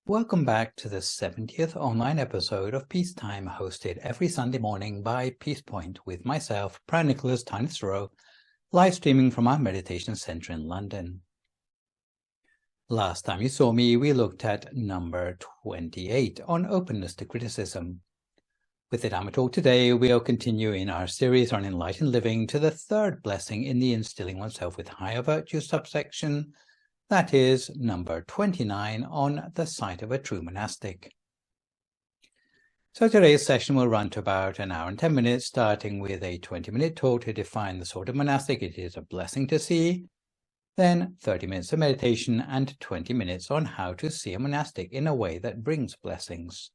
Welcome back to the 70th online episode of Peacetime, hosted every Sunday morning by Peace Point with myself, Phra Nicholas Thanissaro, live streaming from our meditation center in London. Last time you saw me, we looked at number 28 on openness to criticism. With the Dhamma talk today, we'll continue in our series on enlightened living to the third blessing in the Instilling Oneself with Higher Virtues subsection. That is number 29 on the sight of a true monastic. So today's session will run to about an hour and 10 minutes, starting with a 20-minute talk to define the sort of monastic it is a blessing to see, then 30 minutes of meditation and 20 minutes on how to see a monastic in a way that brings blessings.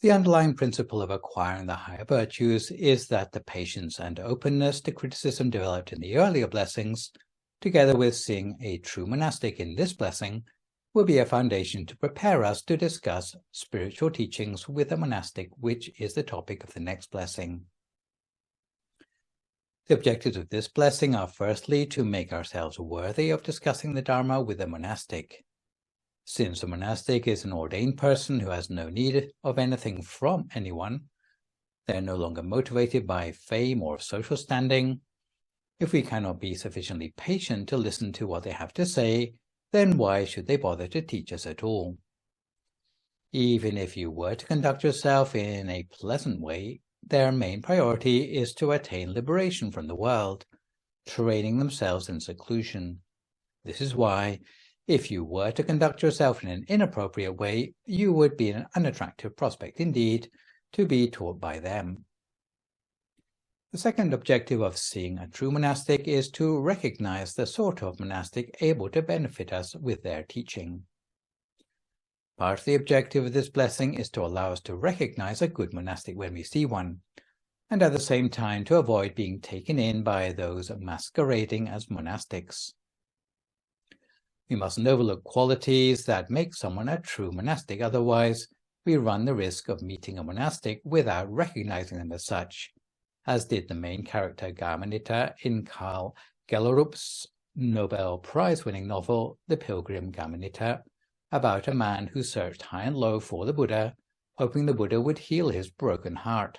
The underlying principle of acquiring the higher virtues is that the patience and openness to criticism developed in the earlier blessings, together with seeing a true monastic in this blessing, will be a foundation to prepare us to discuss spiritual teachings with a monastic, which is the topic of the next blessing. The objectives of this blessing are firstly to make ourselves worthy of discussing the Dharma with a monastic. Since a monastic is an ordained person who has no need of anything from anyone, they are no longer motivated by fame or social standing. If we cannot be sufficiently patient to listen to what they have to say, then why should they bother to teach us at all? Even if you were to conduct yourself in a pleasant way, their main priority is to attain liberation from the world, training themselves in seclusion. This is why, if you were to conduct yourself in an inappropriate way, you would be an unattractive prospect indeed to be taught by them. The second objective of seeing a true monastic is to recognize the sort of monastic able to benefit us with their teaching. Part of the objective of this blessing is to allow us to recognize a good monastic when we see one, and at the same time to avoid being taken in by those masquerading as monastics. We mustn't overlook qualities that make someone a true monastic, otherwise we run the risk of meeting a monastic without recognizing them as such, as did the main character Gamanita in Karl Gellerup's Nobel Prize-winning novel The Pilgrim Gamanita, about a man who searched high and low for the Buddha, hoping the Buddha would heal his broken heart.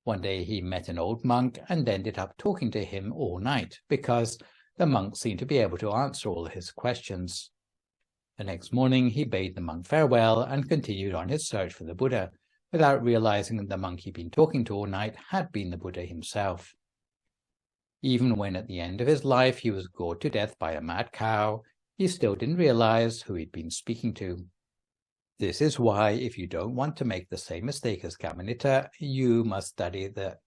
One day he met an old monk and ended up talking to him all night, because the monk seemed to be able to answer all his questions. The next morning he bade the monk farewell and continued on his search for the Buddha, without realizing that the monk he'd been talking to all night had been the Buddha himself. Even when at the end of his life he was gored to death by a mad cow, he still didn't realize who he'd been speaking to. This is why, if you don't want to make the same mistake as Gamanita, you must study the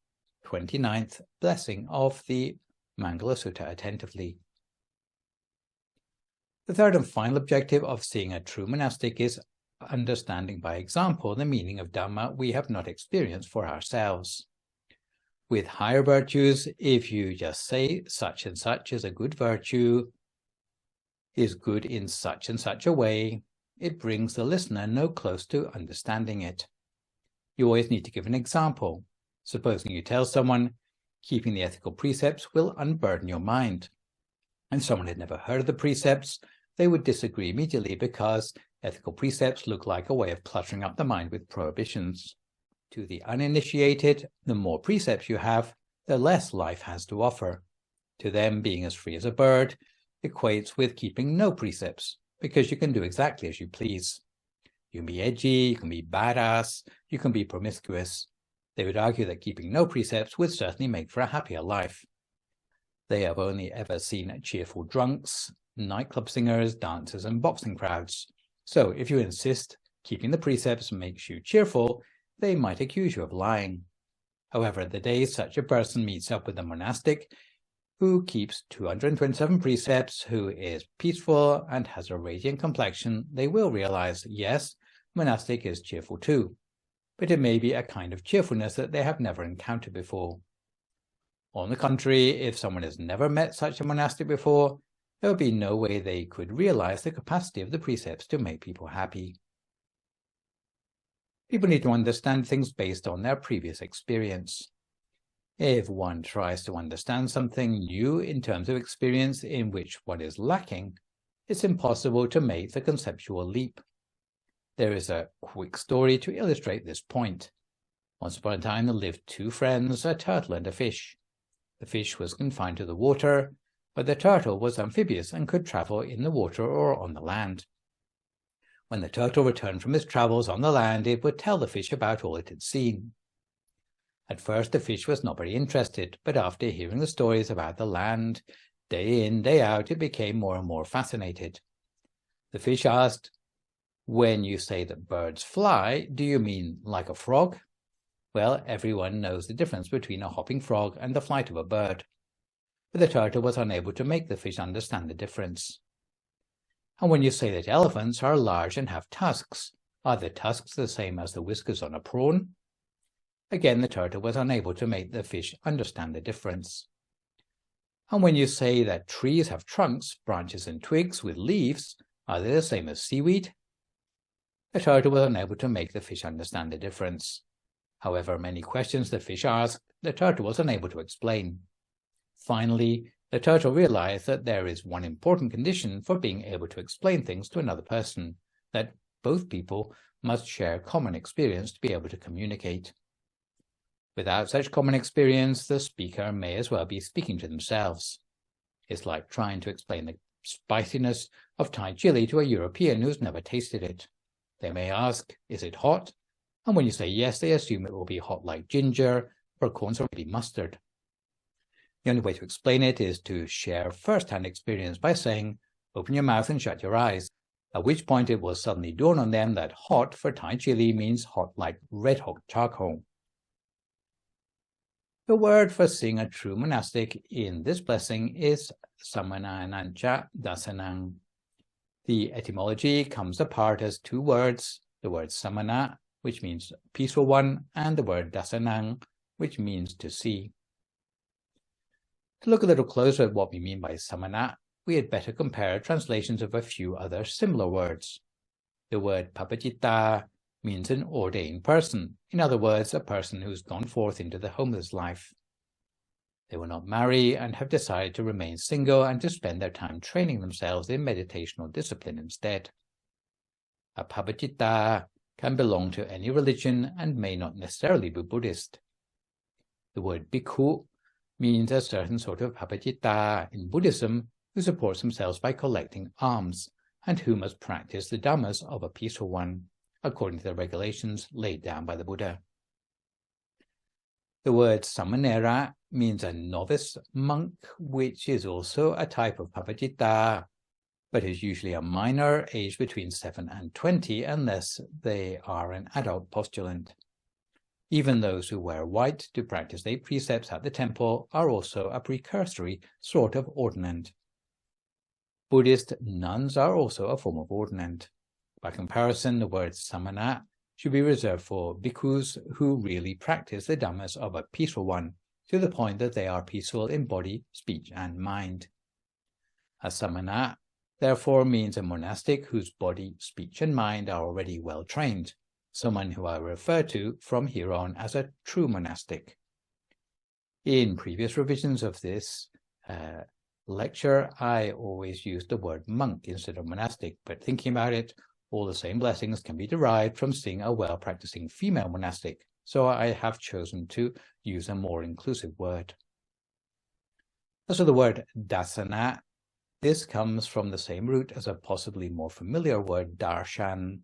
29th blessing of the Mangala Sutta attentively. The third and final objective of seeing a true monastic is understanding by example the meaning of Dhamma we have not experienced for ourselves. With higher virtues, if you just say such and such is a good virtue, is good in such and such a way, it brings the listener no close to understanding it. You always need to give an example. Supposing you tell someone, keeping the ethical precepts will unburden your mind, and someone had never heard of the precepts, they would disagree immediately because ethical precepts look like a way of cluttering up the mind with prohibitions. To the uninitiated, the more precepts you have, the less life has to offer. To them, being as free as a bird equates with keeping no precepts, because you can do exactly as you please. You can be edgy, you can be badass, you can be promiscuous. They would argue that keeping no precepts would certainly make for a happier life. They have only ever seen cheerful drunks, nightclub singers, dancers, and boxing crowds. So if you insist keeping the precepts makes you cheerful, they might accuse you of lying. However, the day such a person meets up with a monastic who keeps 227 precepts, who is peaceful and has a radiant complexion, they will realize, yes, monastic is cheerful too, but it may be a kind of cheerfulness that they have never encountered before. On the contrary, if someone has never met such a monastic before, there would be no way they could realize the capacity of the precepts to make people happy. People need to understand things based on their previous experience. If one tries to understand something new in terms of experience in which one is lacking, it's impossible to make the conceptual leap. There is a quick story to illustrate this point. Once upon a time there lived two friends, a turtle and a fish. The fish was confined to the water, but the turtle was amphibious and could travel in the water or on the land. When the turtle returned from its travels on the land, it would tell the fish about all it had seen. At first the fish was not very interested, but after hearing the stories about the land, day in, day out, it became more and more fascinated. The fish asked, "When you say that birds fly, do you mean like a frog?" Well, everyone knows the difference between a hopping frog and the flight of a bird. But the turtle was unable to make the fish understand the difference. "And when you say that elephants are large and have tusks, are the tusks the same as the whiskers on a prawn?" Again, the turtle was unable to make the fish understand the difference. "And when you say that trees have trunks, branches and twigs with leaves, are they the same as seaweed?" The turtle was unable to make the fish understand the difference. However many questions the fish asked, the turtle was unable to explain. Finally, the turtle realized that there is one important condition for being able to explain things to another person, that both people must share common experience to be able to communicate. Without such common experience, the speaker may as well be speaking to themselves. It's like trying to explain the spiciness of Thai chili to a European who's never tasted it. They may ask, "Is it hot?" And when you say yes, they assume it will be hot like ginger, or corns or maybe mustard. The only way to explain it is to share first-hand experience by saying, "Open your mouth and shut your eyes," at which point it will suddenly dawn on them that hot for Thai chili means hot like red-hot charcoal. The word for seeing a true monastic in this blessing is samananancha dasanang. The etymology comes apart as two words, the word samana, which means peaceful one, and the word dasanang, which means to see. To look a little closer at what we mean by samana, we had better compare translations of a few other similar words. The word papajita means an ordained person, in other words, a person who's gone forth into the homeless life. They will not marry and have decided to remain single and to spend their time training themselves in meditational discipline instead. A papajita can belong to any religion and may not necessarily be Buddhist. The word bhikkhu means a certain sort of papajita in Buddhism who supports themselves by collecting alms and who must practice the Dhammas of a peaceful one, according to the regulations laid down by the Buddha. The word samanera means a novice monk, which is also a type of papajita, but is usually a minor aged between 7 and 20 unless they are an adult postulant. Even those who wear white to practice their precepts at the temple are also a precursory sort of ordinand. Buddhist nuns are also a form of ordinand. By comparison, the word samana should be reserved for bhikkhus who really practice the Dhammas of a peaceful one, to the point that they are peaceful in body, speech, and mind. A samana therefore means a monastic whose body, speech, and mind are already well trained, someone who I refer to from here on as a true monastic. In previous revisions of this lecture, I always used the word monk instead of monastic, but thinking about it, all the same blessings can be derived from seeing a well-practicing female monastic, so I have chosen to use a more inclusive word. As for the word dasana, this comes from the same root as a possibly more familiar word darshan.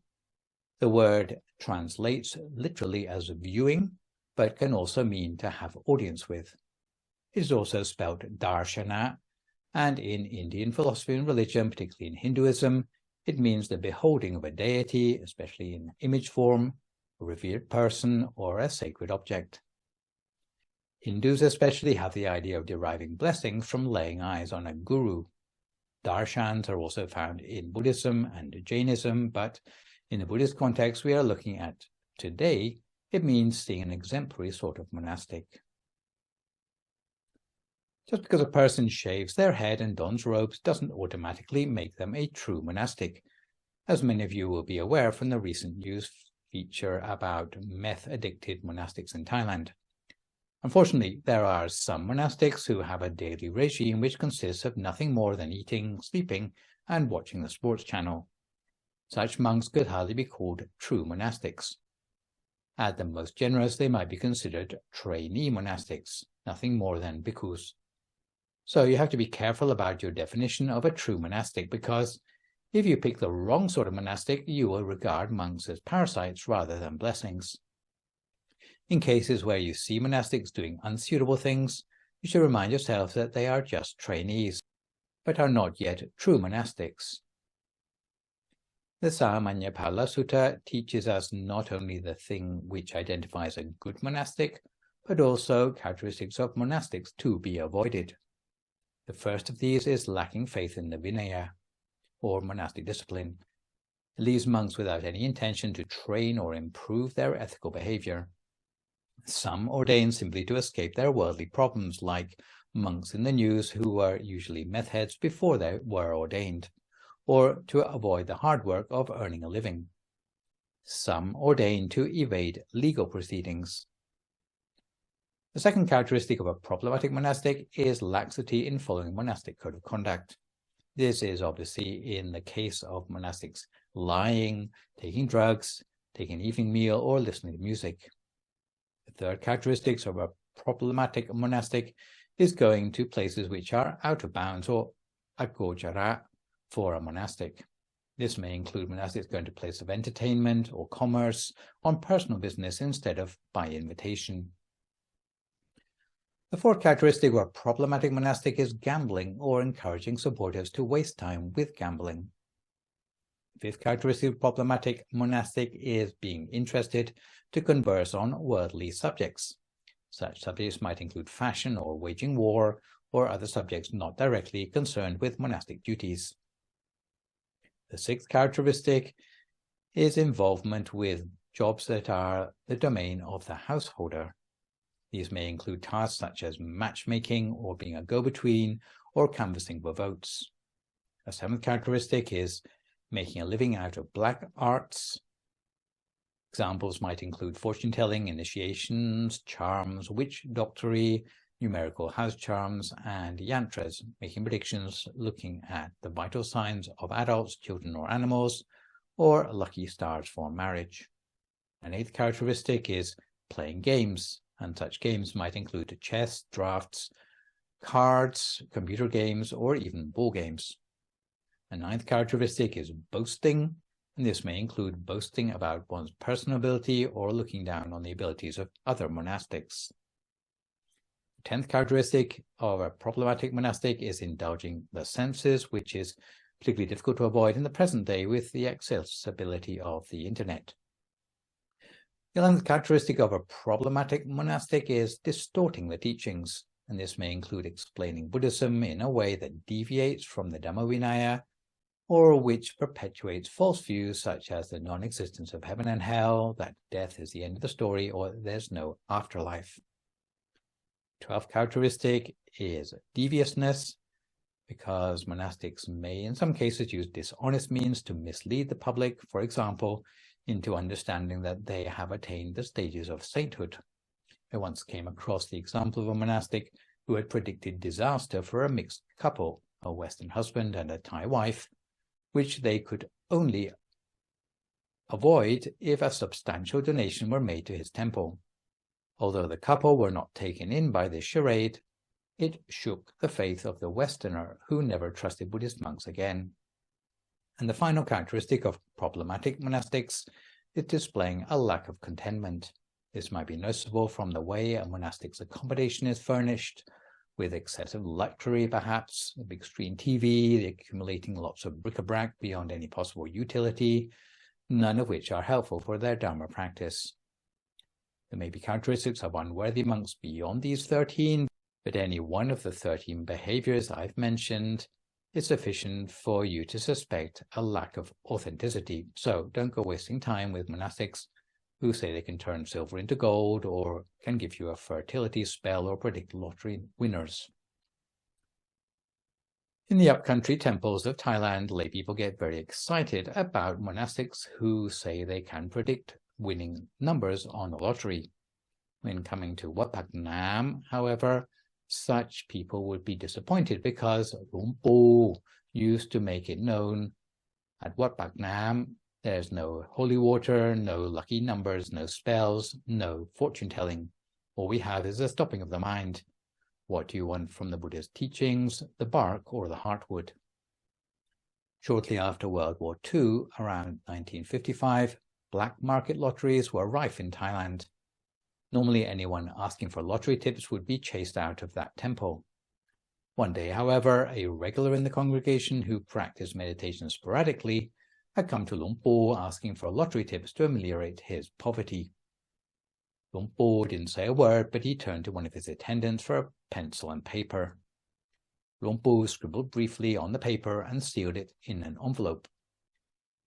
The word translates literally as viewing, but can also mean to have audience with. It is also spelled darshana, and in Indian philosophy and religion, particularly in Hinduism, it means the beholding of a deity, especially in image form, a revered person, or a sacred object. Hindus especially have the idea of deriving blessings from laying eyes on a guru. Darshans are also found in Buddhism and Jainism, but in the Buddhist context we are looking at today, it means seeing an exemplary sort of monastic. Just because a person shaves their head and dons robes doesn't automatically make them a true monastic, as many of you will be aware from the recent news feature about meth-addicted monastics in Thailand. Unfortunately, there are some monastics who have a daily regime which consists of nothing more than eating, sleeping, and watching the sports channel. Such monks could hardly be called true monastics. At the most generous, they might be considered trainee monastics, nothing more than bhikkhus. So you have to be careful about your definition of a true monastic, because if you pick the wrong sort of monastic, you will regard monks as parasites rather than blessings. In cases where you see monastics doing unsuitable things, you should remind yourself that they are just trainees, but are not yet true monastics. The Samanyapala Sutta teaches us not only the thing which identifies a good monastic, but also characteristics of monastics to be avoided. The first of these is lacking faith in the Vinaya, or monastic discipline. It leaves monks without any intention to train or improve their ethical behavior. Some ordain simply to escape their worldly problems, like monks in the news who were usually meth heads before they were ordained, or to avoid the hard work of earning a living. Some ordain to evade legal proceedings. The second characteristic of a problematic monastic is laxity in following monastic code of conduct. This is obviously in the case of monastics lying, taking drugs, taking an evening meal, or listening to music. The third characteristic of a problematic monastic is going to places which are out of bounds, or agochara, for a monastic. This may include monastics going to places of entertainment or commerce on personal business instead of by invitation. The fourth characteristic of a problematic monastic is gambling, or encouraging supporters to waste time with gambling. The fifth characteristic of problematic monastic is being interested to converse on worldly subjects. Such subjects might include fashion or waging war, or other subjects not directly concerned with monastic duties. The sixth characteristic is involvement with jobs that are the domain of the householder. These may include tasks such as matchmaking, or being a go-between, or canvassing for votes. A seventh characteristic is making a living out of black arts. Examples might include fortune-telling, initiations, charms, witch doctory, numerical house charms, and yantras, making predictions looking at the vital signs of adults, children, or animals, or lucky stars for marriage. An eighth characteristic is playing games, and such games might include chess, drafts, cards, computer games, or even ball games. A ninth characteristic is boasting, and this may include boasting about one's personal ability or looking down on the abilities of other monastics. The 10th characteristic of a problematic monastic is indulging the senses, which is particularly difficult to avoid in the present day with the accessibility of the internet. The 11th characteristic of a problematic monastic is distorting the teachings, and this may include explaining Buddhism in a way that deviates from the Dhamma Vinaya, or which perpetuates false views such as the non-existence of heaven and hell, that death is the end of the story, or there's no afterlife. 12th characteristic is deviousness, because monastics may in some cases use dishonest means to mislead the public, for example, into understanding that they have attained the stages of sainthood. I once came across the example of a monastic who had predicted disaster for a mixed couple, a Western husband and a Thai wife, which they could only avoid if a substantial donation were made to his temple. Although the couple were not taken in by this charade, it shook the faith of the Westerner, who never trusted Buddhist monks again. And the final characteristic of problematic monastics is displaying a lack of contentment. This might be noticeable from the way a monastic's accommodation is furnished, with excessive luxury perhaps, a big screen TV, accumulating lots of bric-a-brac beyond any possible utility, none of which are helpful for their Dharma practice. There may be characteristics of unworthy monks beyond these 13, but any one of the 13 behaviors I've mentioned is sufficient for you to suspect a lack of authenticity. So don't go wasting time with monastics who say they can turn silver into gold, or can give you a fertility spell, or predict lottery winners. In the upcountry temples of Thailand, lay people get very excited about monastics who say they can predict winning numbers on the lottery. When coming to Wat Phak Nam, however, such people would be disappointed because Luang Por used to make it known at Wat Bak Nam there's no holy water, no lucky numbers, no spells, no fortune-telling. All we have is a stopping of the mind. What do you want from the Buddha's teachings, the bark or the heartwood? Shortly after World War II, around 1955, black market lotteries were rife in Thailand. Normally anyone asking for lottery tips would be chased out of that temple. One day, however, a regular in the congregation who practiced meditation sporadically had come to Luang Por asking for lottery tips to ameliorate his poverty. Luang Por didn't say a word, but he turned to one of his attendants for a pencil and paper. Luang Por scribbled briefly on the paper and sealed it in an envelope.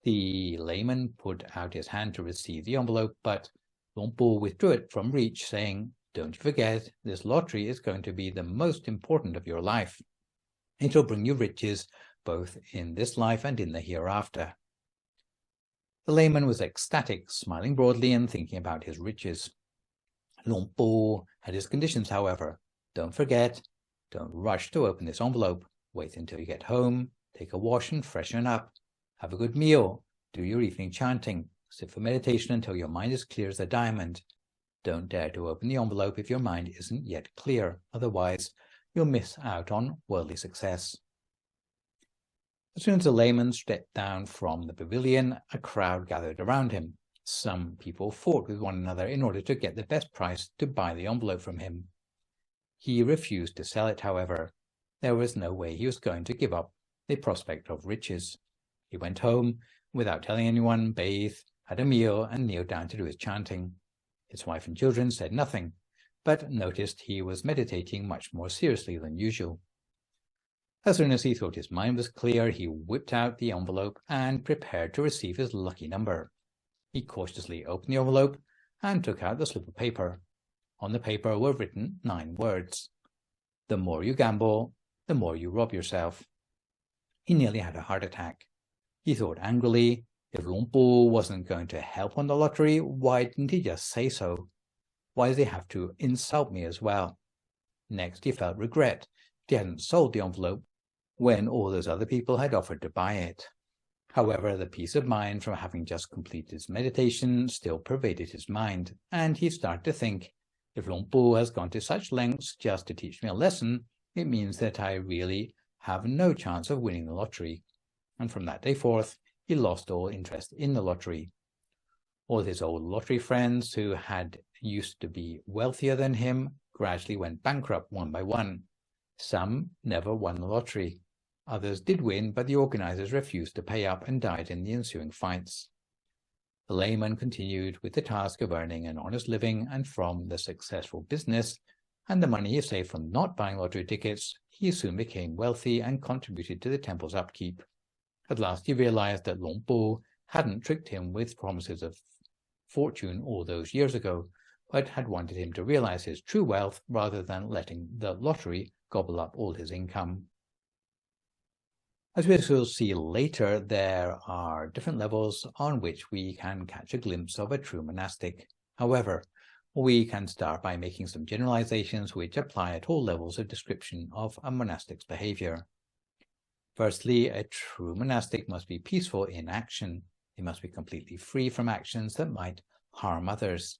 The layman put out his hand to receive the envelope, but Luang Por withdrew it from reach, saying, "Don't you forget, this lottery is going to be the most important of your life. It will bring you riches both in this life and in the hereafter." The layman was ecstatic, smiling broadly and thinking about his riches. Luang Por had his conditions, however. Don't forget, don't rush to open this envelope. Wait until you get home, take a wash and freshen up. Have a good meal, do your evening chanting, sit for meditation until your mind is clear as a diamond. Don't dare to open the envelope if your mind isn't yet clear, otherwise you'll miss out on worldly success. As soon as the layman stepped down from the pavilion, a crowd gathered around him. Some people fought with one another in order to get the best price to buy the envelope from him. He refused to sell it, however. There was no way he was going to give up the prospect of riches. He went home without telling anyone, bathed, had a meal, and kneeled down to do his chanting. His wife and children said nothing, but noticed he was meditating much more seriously than usual. As soon as he thought his mind was clear, he whipped out the envelope and prepared to receive his lucky number. He cautiously opened the envelope and took out the slip of paper. On the paper were written 9 words. The more you gamble, the more you rob yourself. He nearly had a heart attack. He thought angrily, if Luang Por wasn't going to help on the lottery, why didn't he just say so? Why does he have to insult me as well? Next, he felt regret. He hadn't sold the envelope when all those other people had offered to buy it. However, the peace of mind from having just completed his meditation still pervaded his mind, and he started to think, if Luang Por has gone to such lengths just to teach me a lesson, it means that I really have no chance of winning the lottery. And from that day forth, he lost all interest in the lottery. All his old lottery friends who had used to be wealthier than him gradually went bankrupt one by one. Some never won the lottery. Others did win, but the organizers refused to pay up and died in the ensuing fights. The layman continued with the task of earning an honest living, and from the successful business and the money he saved from not buying lottery tickets, he soon became wealthy and contributed to the temple's upkeep. At last he realized that Luang Por hadn't tricked him with promises of fortune all those years ago, but had wanted him to realize his true wealth rather than letting the lottery gobble up all his income. As we will see later, there are different levels on which we can catch a glimpse of a true monastic. However, we can start by making some generalizations which apply at all levels of description of a monastic's behavior. Firstly, a true monastic must be peaceful in action. They must be completely free from actions that might harm others.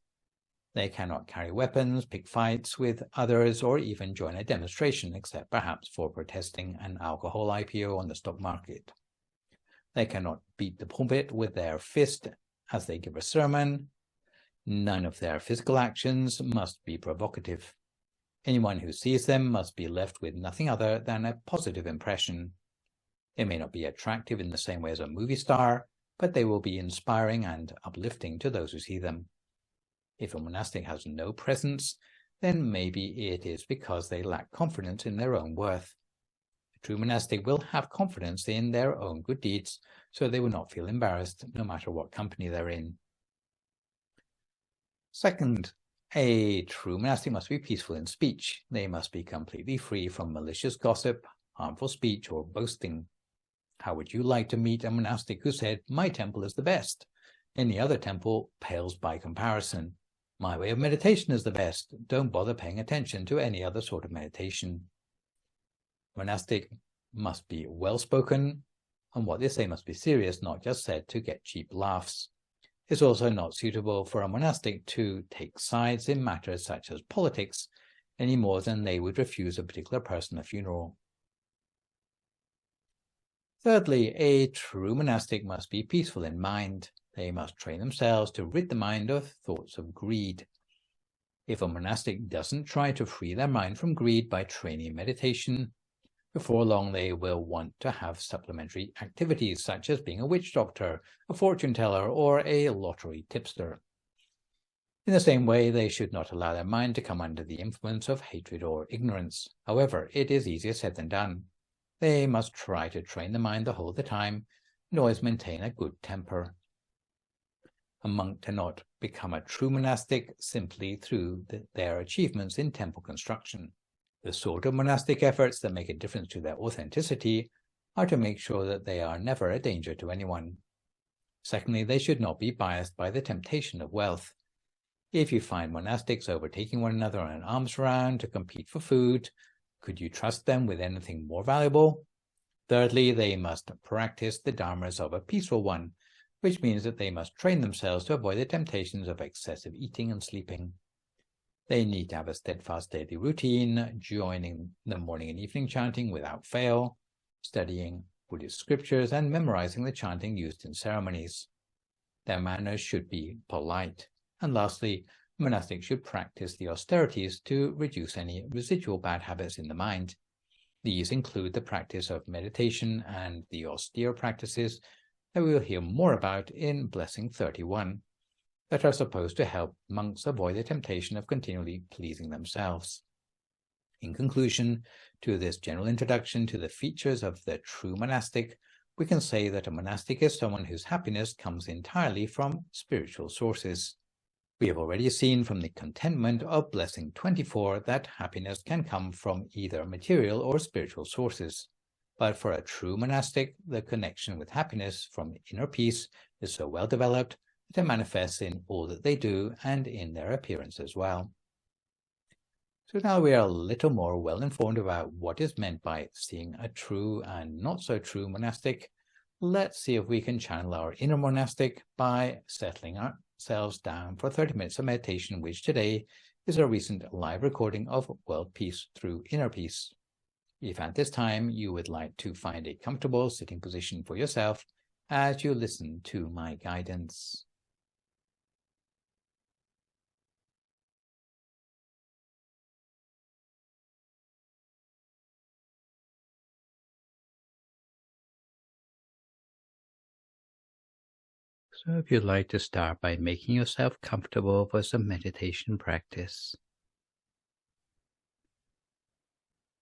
They cannot carry weapons, pick fights with others, or even join a demonstration, except perhaps for protesting an alcohol IPO on the stock market. They cannot beat the pulpit with their fist as they give a sermon. None of their physical actions must be provocative. Anyone who sees them must be left with nothing other than a positive impression. They may not be attractive in the same way as a movie star, but they will be inspiring and uplifting to those who see them. If a monastic has no presence, then maybe it is because they lack confidence in their own worth. A true monastic will have confidence in their own good deeds, so they will not feel embarrassed no matter what company they're in. Second, a true monastic must be peaceful in speech. They must be completely free from malicious gossip, harmful speech, or boasting. How would you like to meet a monastic who said, "My temple is the best. Any other temple pales by comparison"? My way of meditation is the best. Don't bother paying attention to any other sort of meditation. Monastic must be well-spoken, and what they say must be serious, not just said to get cheap laughs. It's also not suitable for a monastic to take sides in matters such as politics any more than they would refuse a particular person a funeral. Thirdly, a true monastic must be peaceful in mind. They must train themselves to rid the mind of thoughts of greed. If a monastic doesn't try to free their mind from greed by training in meditation, before long they will want to have supplementary activities such as being a witch doctor, a fortune teller, or a lottery tipster. In the same way, they should not allow their mind to come under the influence of hatred or ignorance. However, it is easier said than done. They must try to train the mind the whole of the time and always maintain a good temper. A monk cannot become a true monastic simply through their achievements in temple construction. The sort of monastic efforts that make a difference to their authenticity are to make sure that they are never a danger to anyone. Secondly, they should not be biased by the temptation of wealth. If you find monastics overtaking one another on an arms round to compete for food, could you trust them with anything more valuable? Thirdly, they must practice the dharmas of a peaceful one, which means that they must train themselves to avoid the temptations of excessive eating and sleeping. They need to have a steadfast daily routine, joining the morning and evening chanting without fail, studying Buddhist scriptures, and memorizing the chanting used in ceremonies. Their manners should be polite. And lastly, monastics should practice the austerities to reduce any residual bad habits in the mind. These include the practice of meditation and the austere practices that we will hear more about in Blessing 31. That are supposed to help monks avoid the temptation of continually pleasing themselves. In conclusion to this general introduction to the features of the true monastic, we can say that a monastic is someone whose happiness comes entirely from spiritual sources. We have already seen from the contentment of Blessing 24 that happiness can come from either material or spiritual sources. But for a true monastic, the connection with happiness from inner peace is so well developed that it manifests in all that they do and in their appearance as well. So now we are a little more well informed about what is meant by seeing a true and not so true monastic. Let's see if we can channel our inner monastic by settling ourselves down for 30 minutes of meditation, which today is a recent live recording of World Peace Through Inner Peace. If at this time you would like to find a comfortable sitting position for yourself as you listen to my guidance. So if you'd like to start by making yourself comfortable for some meditation practice,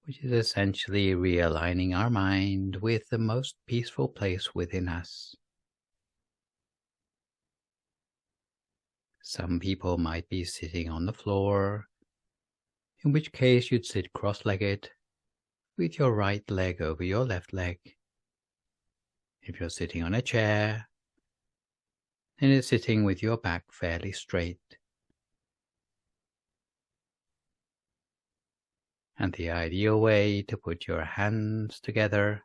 which is essentially realigning our mind with the most peaceful place within us. Some people might be sitting on the floor, in which case you'd sit cross-legged with your right leg over your left leg. If you're sitting on a chair, then it's sitting with your back fairly straight. And the ideal way to put your hands together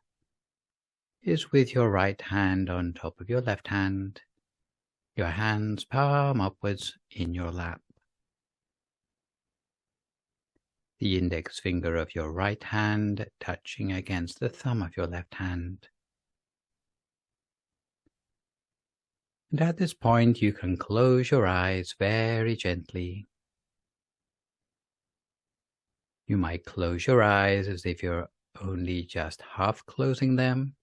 is with your right hand on top of your left hand, your hands palm upwards in your lap. The index finger of your right hand touching against the thumb of your left hand. And at this point, you can close your eyes very gently. You might close your eyes as if you're only just half closing them,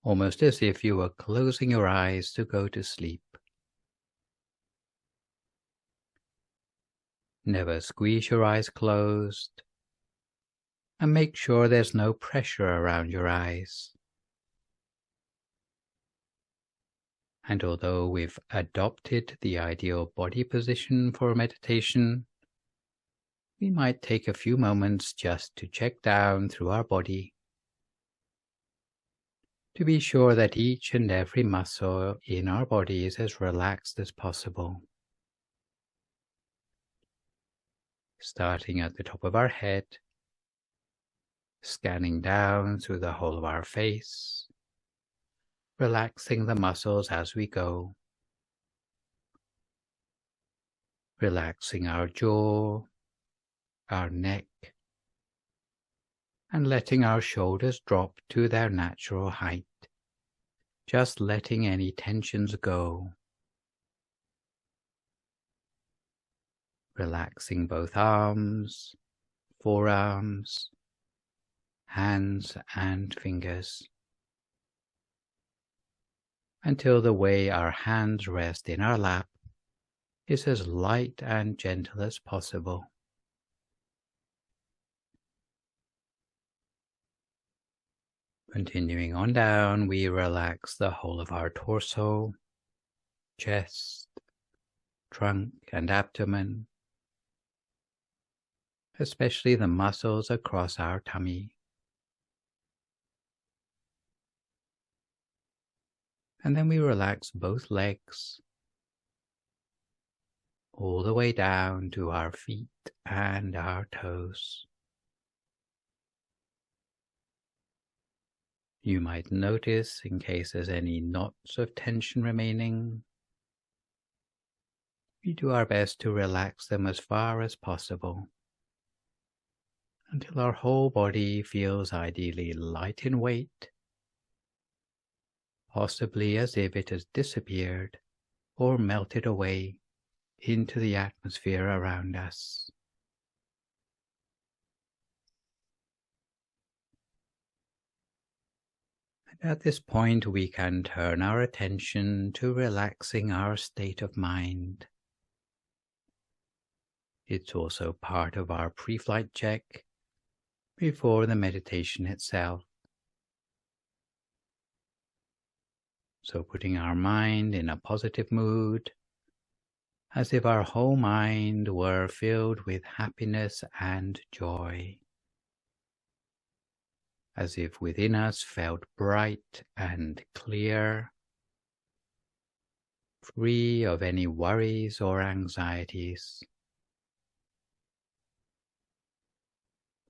almost as if you were closing your eyes to go to sleep. Never squeeze your eyes closed, and make sure there's no pressure around your eyes. And although we've adopted the ideal body position for meditation, we might take a few moments just to check down through our body, to be sure that each and every muscle in our body is as relaxed as possible. starting at the top of our head, scanning down through the whole of our face, relaxing the muscles as we go, relaxing our jaw, our neck, and letting our shoulders drop to their natural height, just letting any tensions go. Relaxing both arms, forearms, hands and fingers, until the way our hands rest in our lap is as light and gentle as possible. Continuing on down, we relax the whole of our torso, chest, trunk and abdomen, especially the muscles across our tummy. And then we relax both legs, all the way down to our feet and our toes. You might notice, in case there's any knots of tension remaining, we do our best to relax them as far as possible, until our whole body feels ideally light in weight, possibly as if it has disappeared or melted away into the atmosphere around us. And at this point, we can turn our attention to relaxing our state of mind. It's also part of our pre-flight check before the meditation itself. So putting our mind in a positive mood, as if our whole mind were filled with happiness and joy, as if within us felt bright and clear, free of any worries or anxieties,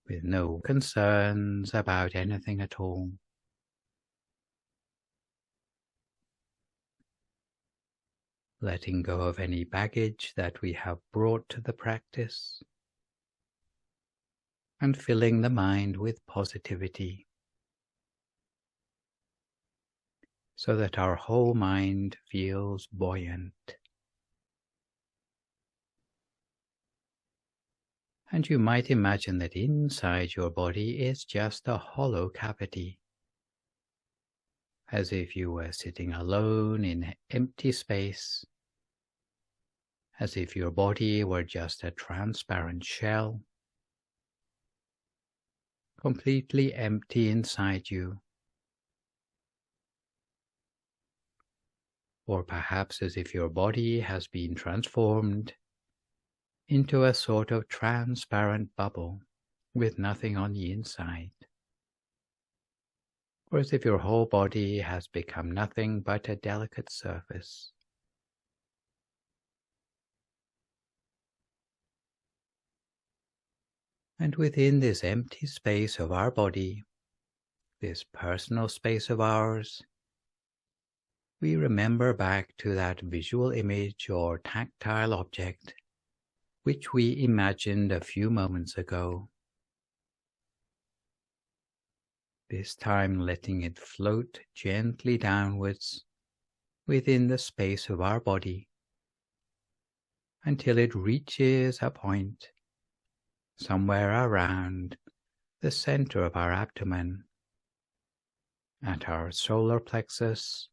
with no concerns about anything at all. Letting go of any baggage that we have brought to the practice, and filling the mind with positivity, so that our whole mind feels buoyant. And you might imagine that inside your body is just a hollow cavity, as if you were sitting alone in empty space, as if your body were just a transparent shell, completely empty inside you. Or perhaps as if your body has been transformed into a sort of transparent bubble with nothing on the inside. Or as if your whole body has become nothing but a delicate surface. And within this empty space of our body, this personal space of ours, we remember back to that visual image or tactile object which we imagined a few moments ago. This time letting it float gently downwards within the space of our body until it reaches a point somewhere around the center of our abdomen, at our solar plexus,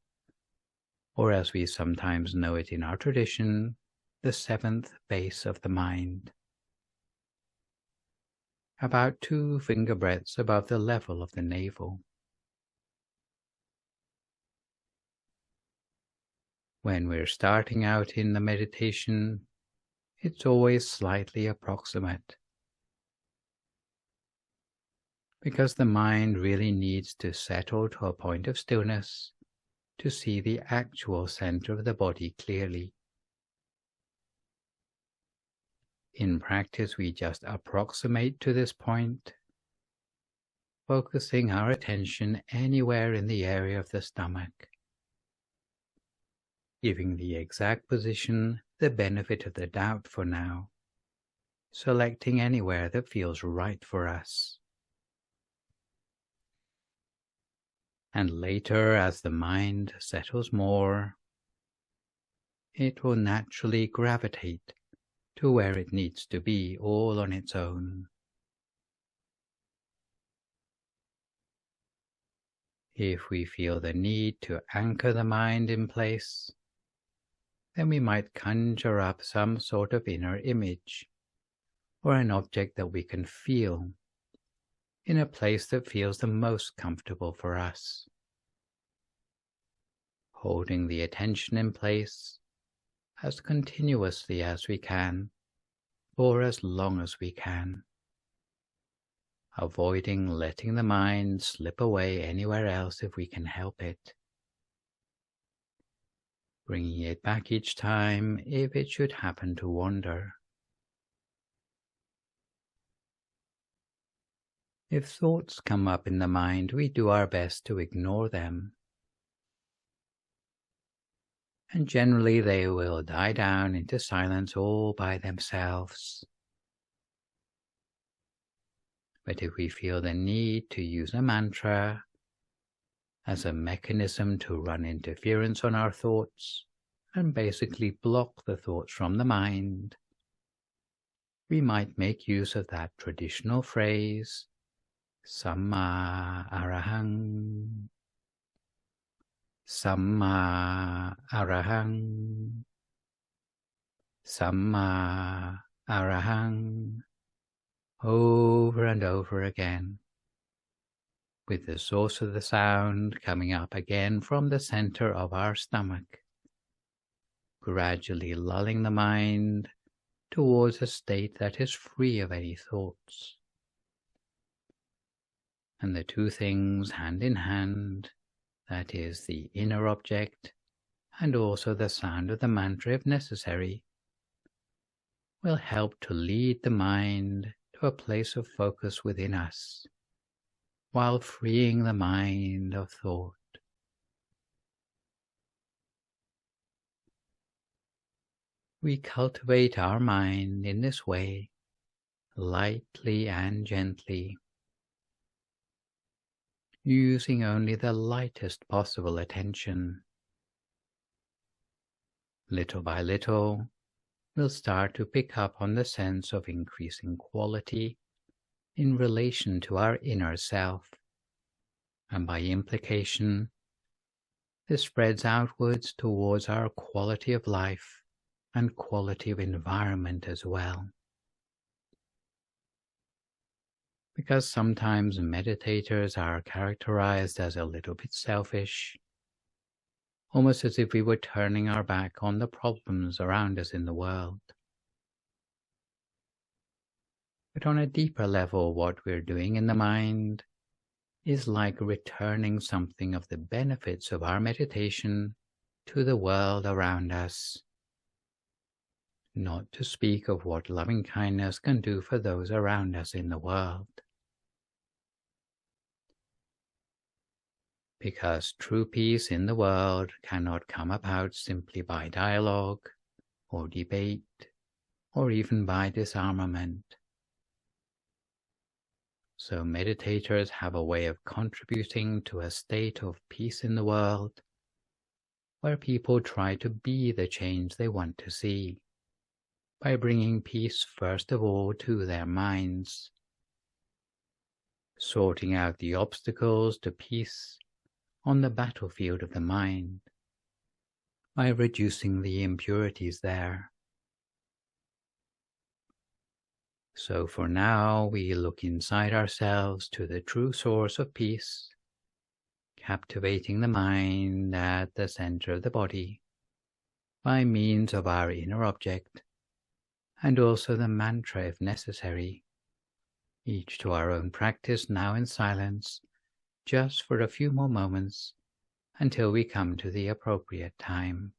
or as we sometimes know it in our tradition, the seventh base of the mind, about 2 finger breadths above the level of the navel. When we're starting out in the meditation, it's always slightly approximate, because the mind really needs to settle to a point of stillness to see the actual center of the body clearly. In practice, we just approximate to this point, focusing our attention anywhere in the area of the stomach, giving the exact position the benefit of the doubt for now, selecting anywhere that feels right for us. And later, as the mind settles more, it will naturally gravitate to where it needs to be all on its own. If we feel the need to anchor the mind in place, then we might conjure up some sort of inner image or an object that we can feel in a place that feels the most comfortable for us, holding the attention in place as continuously as we can for as long as we can, avoiding letting the mind slip away anywhere else if we can help it, bringing it back each time if it should happen to wander. If thoughts come up in the mind, we do our best to ignore them, and generally they will die down into silence all by themselves. But if we feel the need to use a mantra as a mechanism to run interference on our thoughts and basically block the thoughts from the mind, we might make use of that traditional phrase, Samma Arahang, Samma Arahang, Samma Arahang, over and over again, with the source of the sound coming up again from the center of our stomach, gradually lulling the mind towards a state that is free of any thoughts. And the two things hand in hand, that is the inner object and also the sound of the mantra if necessary, will help to lead the mind to a place of focus within us, while freeing the mind of thought. We cultivate our mind in this way, lightly and gently, using only the lightest possible attention. Little by little, we'll start to pick up on the sense of increasing quality in relation to our inner self, and by implication, this spreads outwards towards our quality of life and quality of environment as well. Because sometimes meditators are characterized as a little bit selfish, almost as if we were turning our back on the problems around us in the world. But on a deeper level, what we're doing in the mind is like returning something of the benefits of our meditation to the world around us, not to speak of what loving kindness can do for those around us in the world. Because true peace in the world cannot come about simply by dialogue or debate or even by disarmament. So meditators have a way of contributing to a state of peace in the world where people try to be the change they want to see by bringing peace first of all to their minds, sorting out the obstacles to peace on the battlefield of the mind by reducing the impurities there. So for now, we look inside ourselves to the true source of peace, captivating the mind at the center of the body by means of our inner object and also the mantra if necessary, each to our own practice now in silence, just for a few more moments until we come to the appropriate time.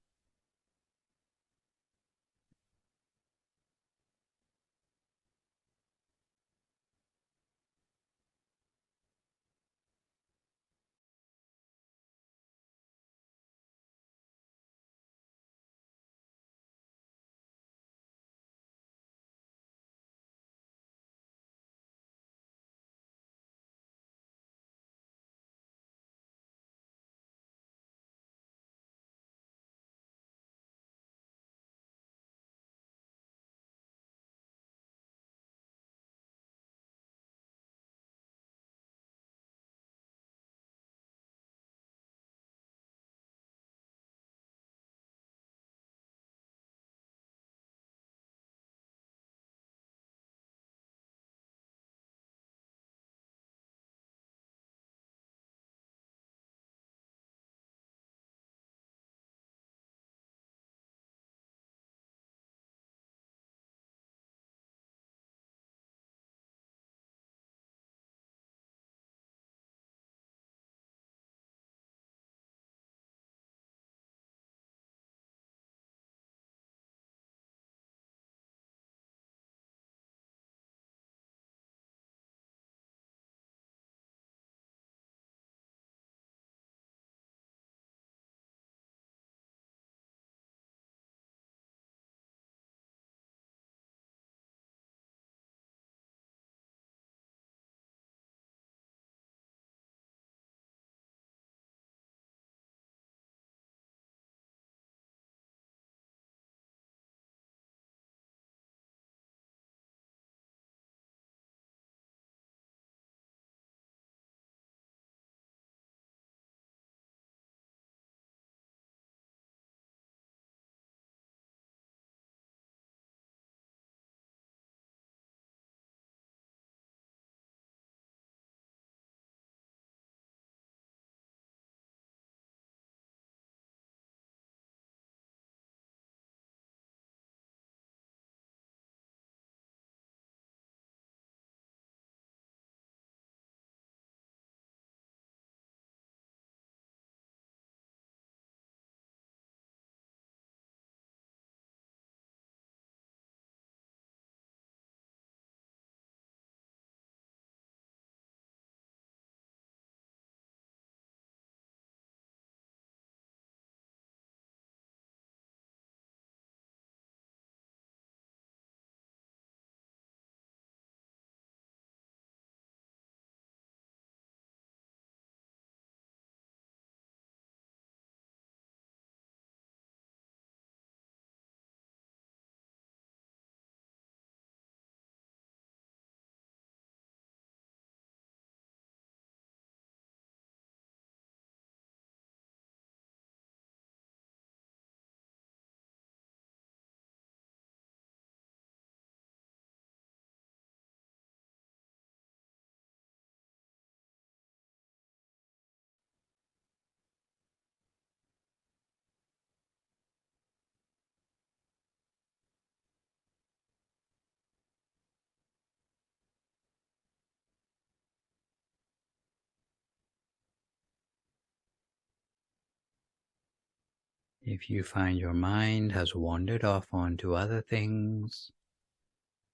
If you find your mind has wandered off onto other things,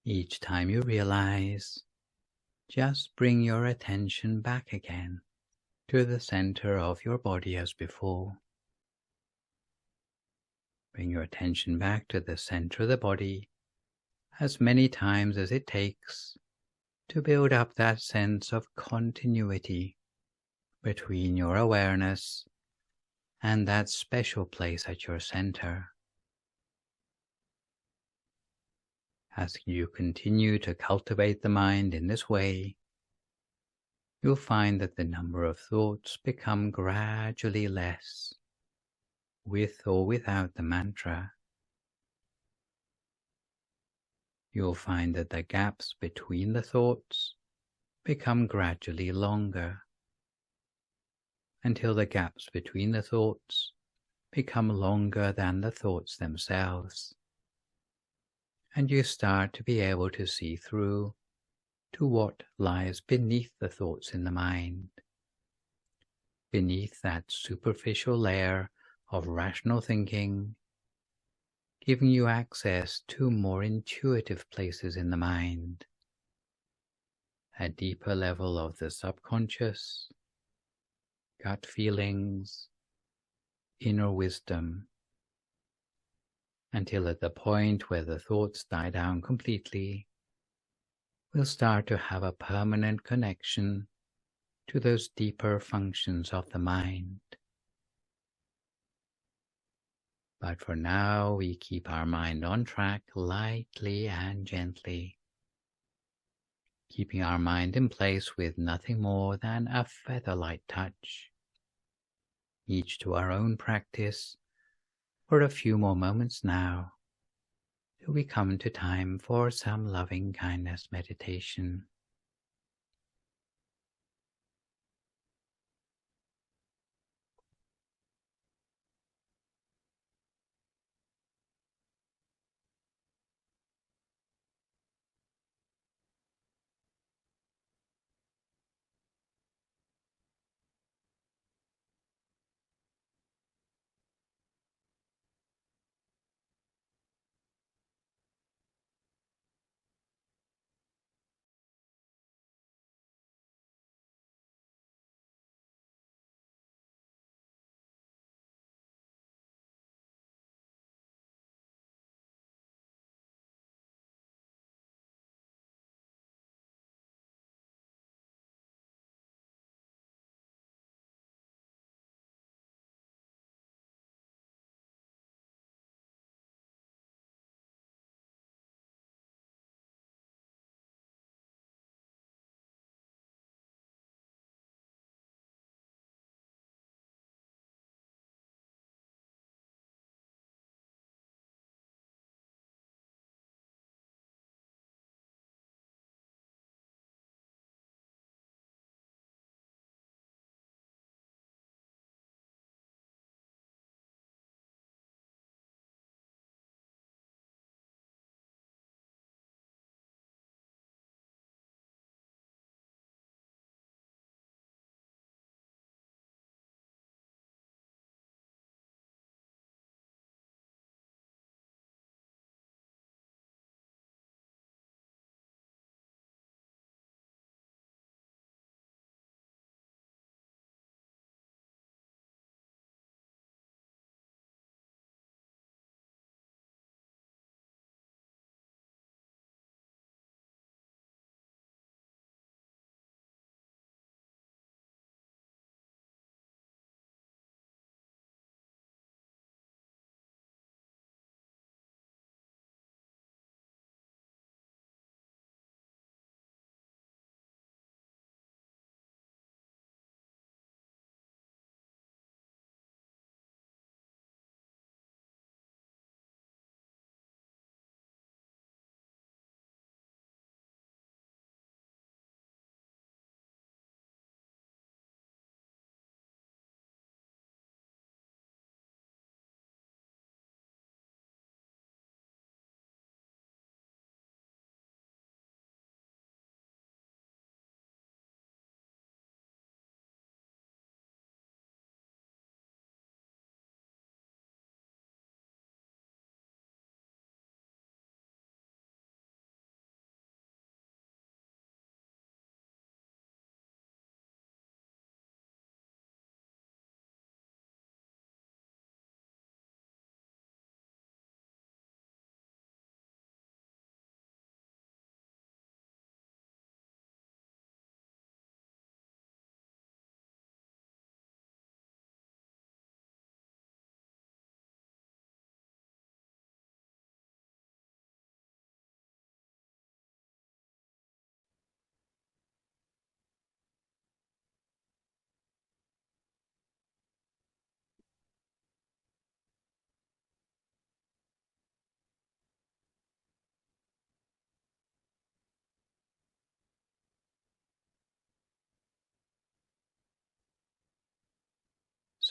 each time you realize, just bring your attention back again to the center of your body as before. Bring your attention back to the center of the body as many times as it takes to build up that sense of continuity between your awareness and that special place at your center. As you continue to cultivate the mind in this way, you'll find that the number of thoughts become gradually less, with or without the mantra. You'll find that the gaps between the thoughts become gradually longer, until the gaps between the thoughts become longer than the thoughts themselves, and you start to be able to see through to what lies beneath the thoughts in the mind, beneath that superficial layer of rational thinking, giving you access to more intuitive places in the mind, a deeper level of the subconscious, gut feelings, inner wisdom, until at the point where the thoughts die down completely, we'll start to have a permanent connection to those deeper functions of the mind. But for now, we keep our mind on track lightly and gently, keeping our mind in place with nothing more than a feather-light touch, each to our own practice for a few more moments now, till we come to time for some loving kindness meditation.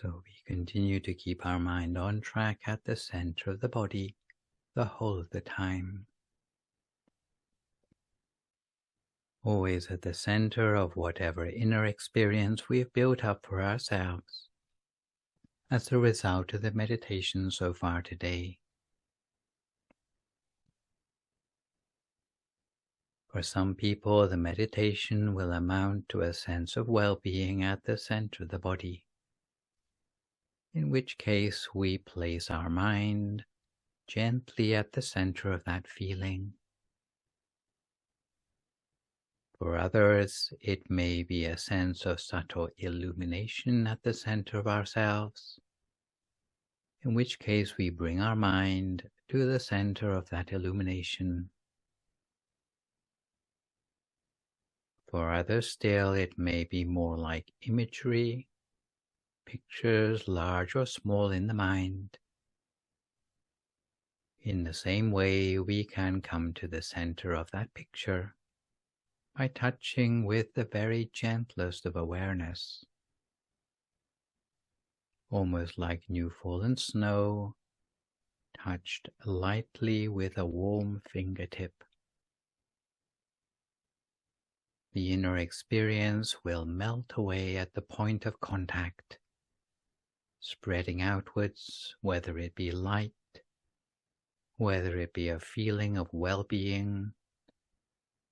So we continue to keep our mind on track at the center of the body the whole of the time. Always at the center of whatever inner experience we have built up for ourselves as a result of the meditation so far today. For some people, the meditation will amount to a sense of well-being at the center of the body, in which case we place our mind gently at the center of that feeling. For others, it may be a sense of subtle illumination at the center of ourselves, in which case we bring our mind to the center of that illumination. For others still, it may be more like imagery, pictures large or small in the mind. In the same way, we can come to the center of that picture by touching with the very gentlest of awareness, almost like new fallen snow, touched lightly with a warm fingertip. The inner experience will melt away at the point of contact, spreading outwards, whether it be light, whether it be a feeling of well-being,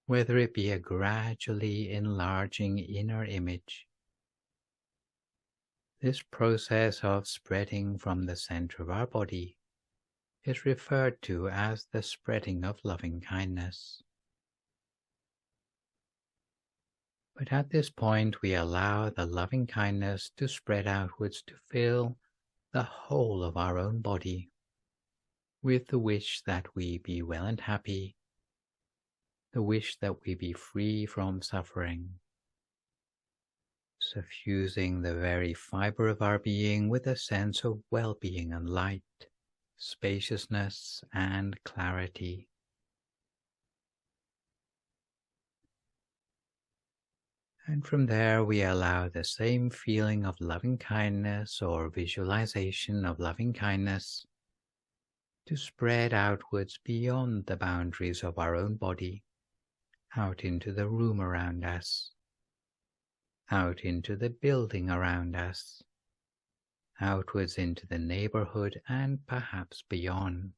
whether it be a gradually enlarging inner image. This process of spreading from the center of our body is referred to as the spreading of loving kindness. But at this point, we allow the loving kindness to spread outwards to fill the whole of our own body, with the wish that we be well and happy, the wish that we be free from suffering, suffusing the very fiber of our being with a sense of well-being and light, spaciousness and clarity. And from there we allow the same feeling of loving kindness or visualization of loving kindness to spread outwards beyond the boundaries of our own body, out into the room around us, out into the building around us, outwards into the neighborhood and perhaps beyond,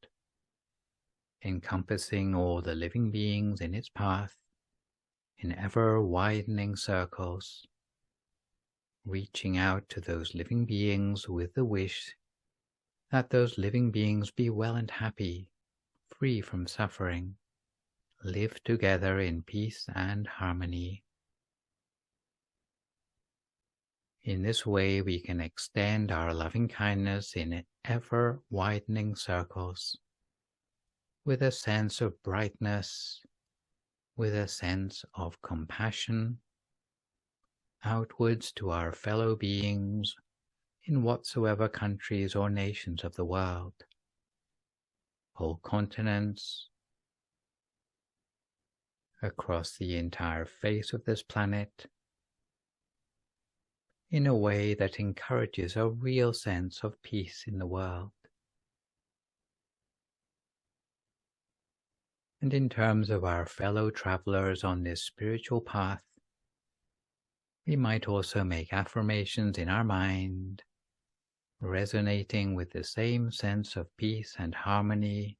encompassing all the living beings in its path, in ever-widening circles, reaching out to those living beings with the wish that those living beings be well and happy, free from suffering, live together in peace and harmony. In this way, we can extend our loving kindness in ever-widening circles, with a sense of brightness, with a sense of compassion, outwards to our fellow beings in whatsoever countries or nations of the world, whole continents, across the entire face of this planet, in a way that encourages a real sense of peace in the world. And in terms of our fellow travelers on this spiritual path, we might also make affirmations in our mind, resonating with the same sense of peace and harmony,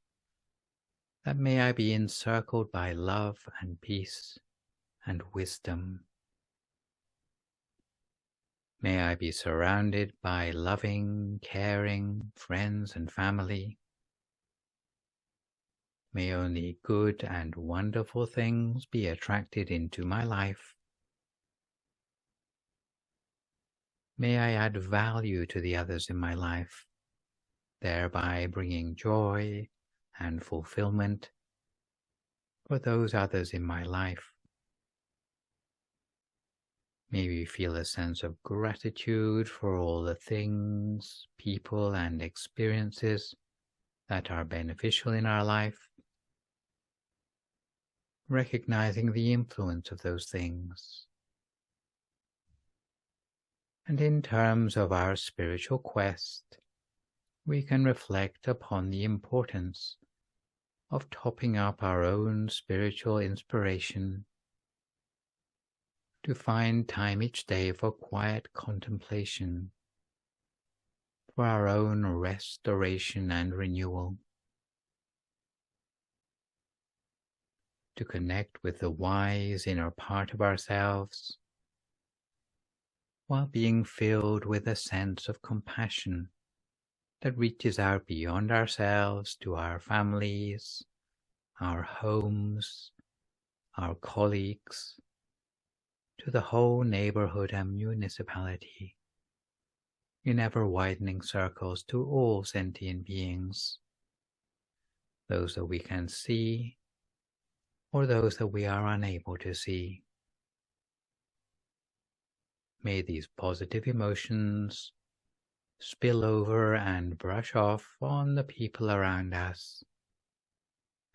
that may I be encircled by love and peace and wisdom. May I be surrounded by loving, caring friends and family. May only good and wonderful things be attracted into my life. May I add value to the others in my life, thereby bringing joy and fulfillment for those others in my life. May we feel a sense of gratitude for all the things, people, and experiences that are beneficial in our life, recognizing the influence of those things. And in terms of our spiritual quest, we can reflect upon the importance of topping up our own spiritual inspiration to find time each day for quiet contemplation, for our own restoration and renewal, to connect with the wise inner part of ourselves, while being filled with a sense of compassion that reaches out beyond ourselves to our families, our homes, our colleagues, to the whole neighborhood and municipality, in ever-widening circles to all sentient beings, those that we can see or those that we are unable to see. May these positive emotions spill over and brush off on the people around us,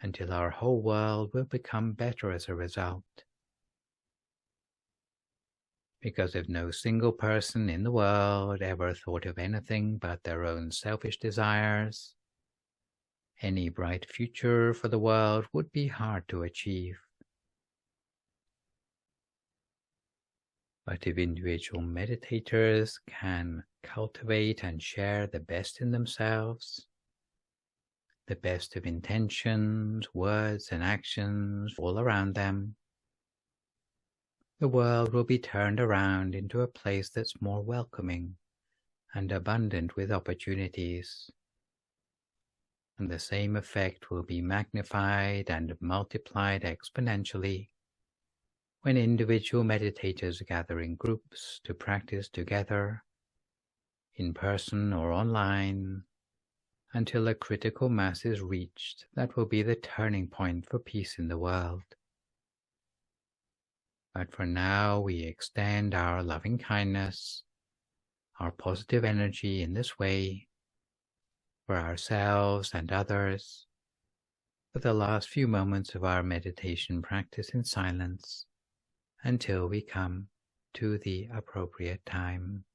until our whole world will become better as a result. Because if no single person in the world ever thought of anything but their own selfish desires, any bright future for the world would be hard to achieve. But if individual meditators can cultivate and share the best in themselves, the best of intentions, words, and actions all around them, the world will be turned around into a place that's more welcoming and abundant with opportunities. And the same effect will be magnified and multiplied exponentially when individual meditators gather in groups to practice together, in person or online, until a critical mass is reached that will be the turning point for peace in the world. But for now, we extend our loving kindness, our positive energy in this way, for ourselves and others, for the last few moments of our meditation practice in silence, until we come to the appropriate time.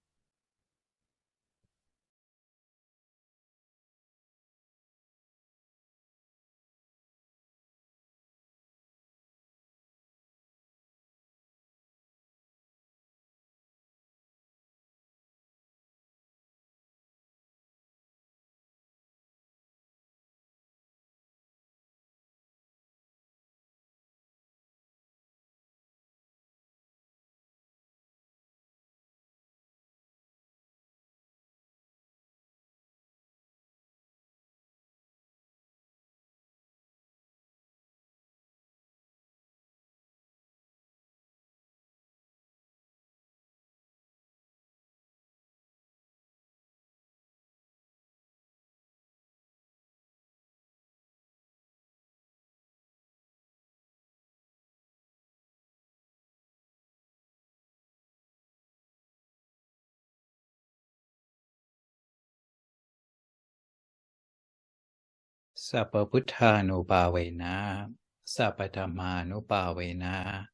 Sappa Buddhanupavena, Sappa Dhammanupavena,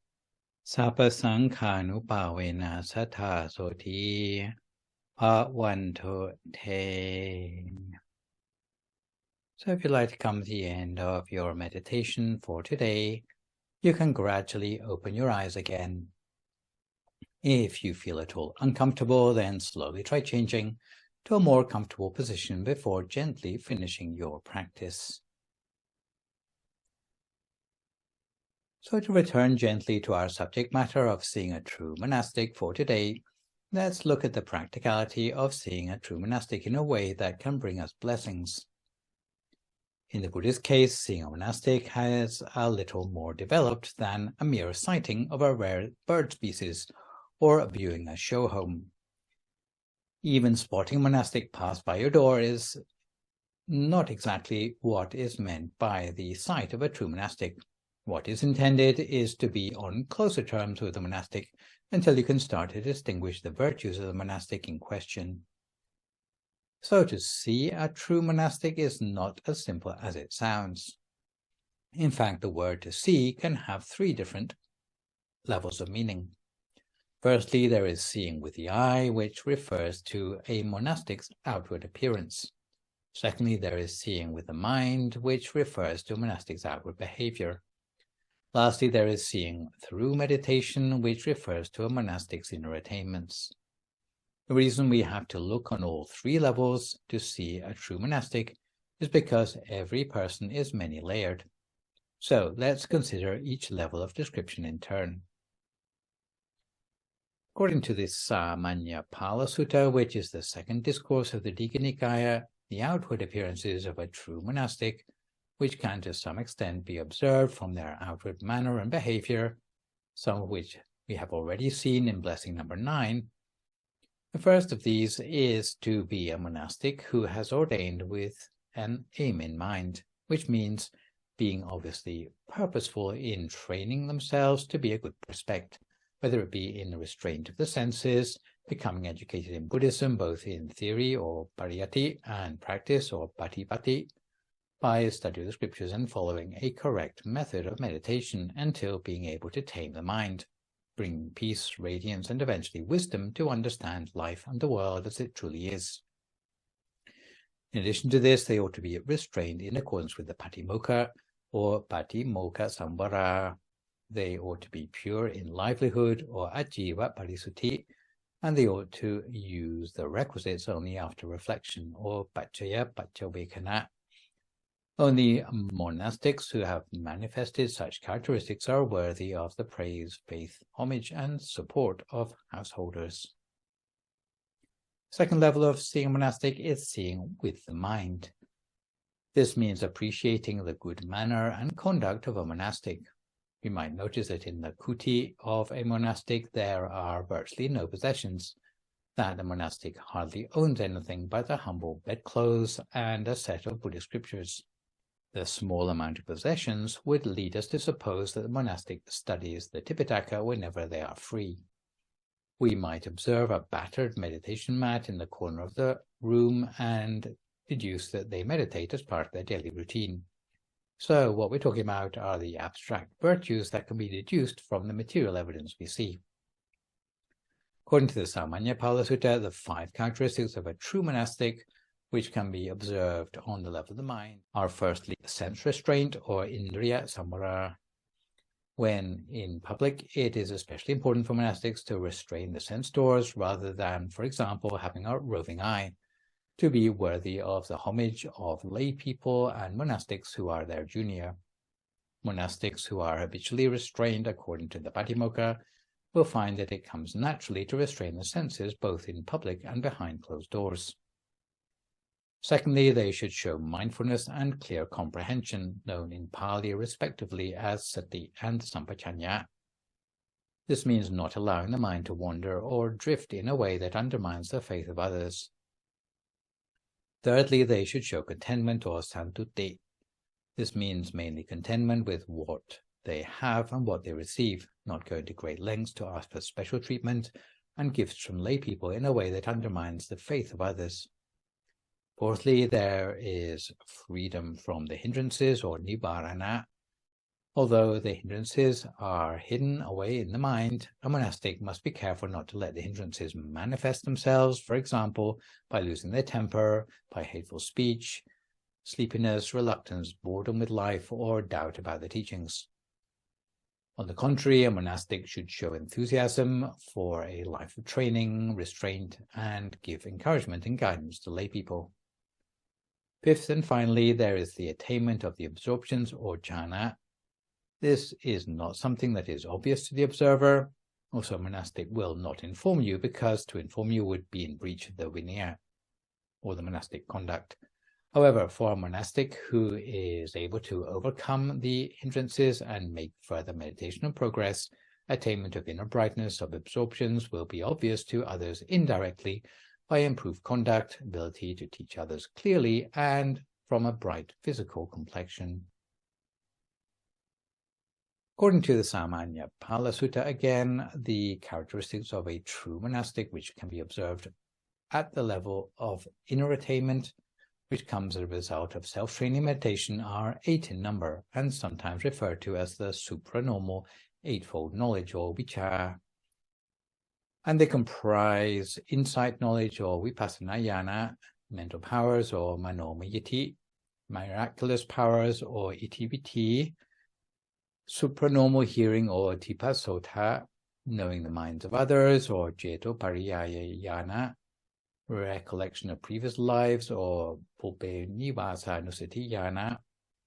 Sappa Saṅghānupavena Sattha Soti Bhavantu Te. So if you'd like to come to the end of your meditation for today, you can gradually open your eyes again. If you feel at all uncomfortable, then slowly try changing to a more comfortable position before gently finishing your practice. So to return gently to our subject matter of seeing a true monastic for today, let's look at the practicality of seeing a true monastic in a way that can bring us blessings. In the Buddhist case, seeing a monastic has a little more developed than a mere sighting of a rare bird species or viewing a show home. Even spotting a monastic pass by your door is not exactly what is meant by the sight of a true monastic. What is intended is to be on closer terms with the monastic until you can start to distinguish the virtues of the monastic in question. So to see a true monastic is not as simple as it sounds. In fact, the word to see can have 3 different levels of meaning. Firstly, there is seeing with the eye, which refers to a monastic's outward appearance. Secondly, there is seeing with the mind, which refers to a monastic's outward behavior. Lastly, there is seeing through meditation, which refers to a monastic's inner attainments. The reason we have to look on all three levels to see a true monastic is because every person is many-layered. So let's consider each level of description in turn. According to the Samanyapala Sutta, which is the second discourse of the Digha Nikaya, the outward appearances of a true monastic, which can to some extent be observed from their outward manner and behavior, some of which we have already seen in blessing number 9. The first of these is to be a monastic who has ordained with an aim in mind, which means being obviously purposeful in training themselves to be a good prospect, whether it be in the restraint of the senses, becoming educated in Buddhism, both in theory or pariyatti and practice or patipatti, by study of the scriptures and following a correct method of meditation until being able to tame the mind, bring peace, radiance, and eventually wisdom to understand life and the world as it truly is. In addition to this, they ought to be restrained in accordance with the Patimokkha or Patimokkha Sambhara. They ought to be pure in livelihood or Ajiva Parisuddhi, and they ought to use the requisites only after reflection or Paccaya Paccavekkhana. Only monastics who have manifested such characteristics are worthy of the praise, faith, homage, and support of householders. Second level of seeing a monastic is seeing with the mind. This means appreciating the good manner and conduct of a monastic. We might notice that in the kuti of a monastic there are virtually no possessions, that the monastic hardly owns anything but the humble bedclothes and a set of Buddhist scriptures. The small amount of possessions would lead us to suppose that the monastic studies the Tipitaka whenever they are free. We might observe a battered meditation mat in the corner of the room and deduce that they meditate as part of their daily routine. So what we're talking about are the abstract virtues that can be deduced from the material evidence we see. According to the Samanyapala Sutta, the 5 characteristics of a true monastic, which can be observed on the level of the mind, are firstly sense restraint or indriya samvara. When in public, it is especially important for monastics to restrain the sense doors rather than, for example, having a roving eye, to be worthy of the homage of lay people and monastics who are their junior. Monastics who are habitually restrained according to the Patimokkha will find that it comes naturally to restrain the senses both in public and behind closed doors. Secondly, they should show mindfulness and clear comprehension, known in Pali respectively as sati and sampajanya. This means not allowing the mind to wander or drift in a way that undermines the faith of others. Thirdly, they should show contentment or santuti. This means mainly contentment with what they have and what they receive, not going to great lengths to ask for special treatment and gifts from lay people in a way that undermines the faith of others. Fourthly, there is freedom from the hindrances or nibbana. Although the hindrances are hidden away in the mind, a monastic must be careful not to let the hindrances manifest themselves, for example, by losing their temper, by hateful speech, sleepiness, reluctance, boredom with life, or doubt about the teachings. On the contrary, a monastic should show enthusiasm for a life of training, restraint, and give encouragement and guidance to lay people. Fifth and finally, there is the attainment of the absorptions or jhana. This is not something that is obvious to the observer. Also, a monastic will not inform you because to inform you would be in breach of the vinaya or the monastic conduct. However, for a monastic who is able to overcome the hindrances and make further meditation and progress, attainment of inner brightness of absorptions will be obvious to others indirectly by improved conduct, ability to teach others clearly, and from a bright physical complexion. According to the Samanyapala Sutta, again, the characteristics of a true monastic, which can be observed at the level of inner attainment, which comes as a result of self-training meditation, are 8 in number, and sometimes referred to as the supranormal eightfold knowledge or vichara. and they comprise insight knowledge or vipassana jnana, mental powers or manomayiti, miraculous powers or itiviti, supranormal hearing or tipasota, knowing the minds of others or ceto pariyaya jnana, recollection of previous lives or pulpe nivasa nusati jnana,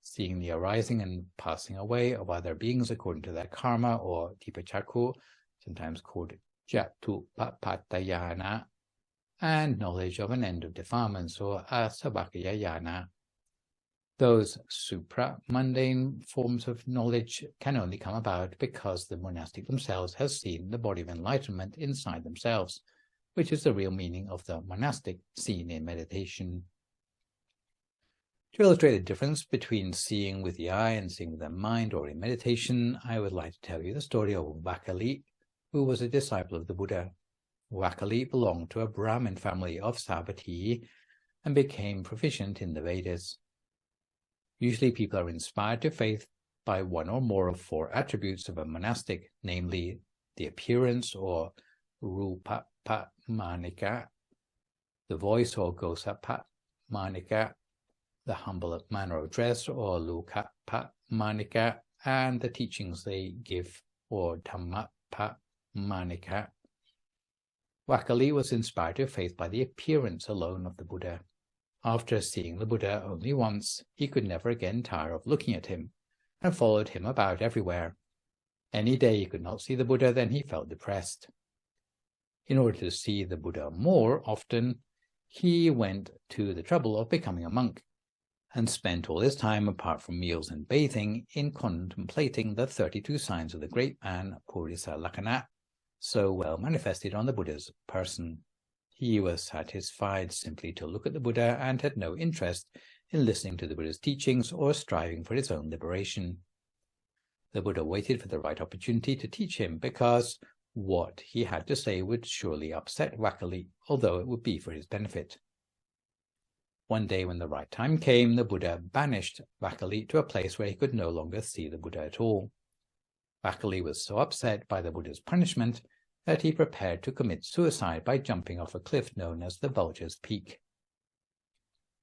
seeing the arising and passing away of other beings according to their karma or tipachakku, sometimes called jatupapatayana, and knowledge of an end of defilements or asabhakaya jnana. Those supra-mundane forms of knowledge can only come about because the monastic themselves has seen the body of enlightenment inside themselves, which is the real meaning of the monastic seen in meditation. To illustrate the difference between seeing with the eye and seeing with the mind or in meditation, I would like to tell you the story of Vakkali, who was a disciple of the Buddha. Vakkali belonged to a Brahmin family of Savatthi and became proficient in the Vedas. Usually people are inspired to faith by one or more of 4 attributes of a monastic, namely the appearance or rupa-manika, the voice or gosapa-manika, the humble manner of dress or luka-manika, and the teachings they give or Dhamma-manika. Vakkali was inspired to faith by the appearance alone of the Buddha. After seeing the Buddha only once, he could never again tire of looking at him, and followed him about everywhere. Any day he could not see the Buddha, then he felt depressed. In order to see the Buddha more often, he went to the trouble of becoming a monk, and spent all his time, apart from meals and bathing, in contemplating the 32 signs of the great man, Purisa Lakkhana, so well manifested on the Buddha's person. He was satisfied simply to look at the Buddha and had no interest in listening to the Buddha's teachings or striving for his own liberation. The Buddha waited for the right opportunity to teach him because what he had to say would surely upset Vakkali, although it would be for his benefit. One day when the right time came, the Buddha banished Vakkali to a place where he could no longer see the Buddha at all. Vakkali was so upset by the Buddha's punishment that he prepared to commit suicide by jumping off a cliff known as the Vulture's Peak.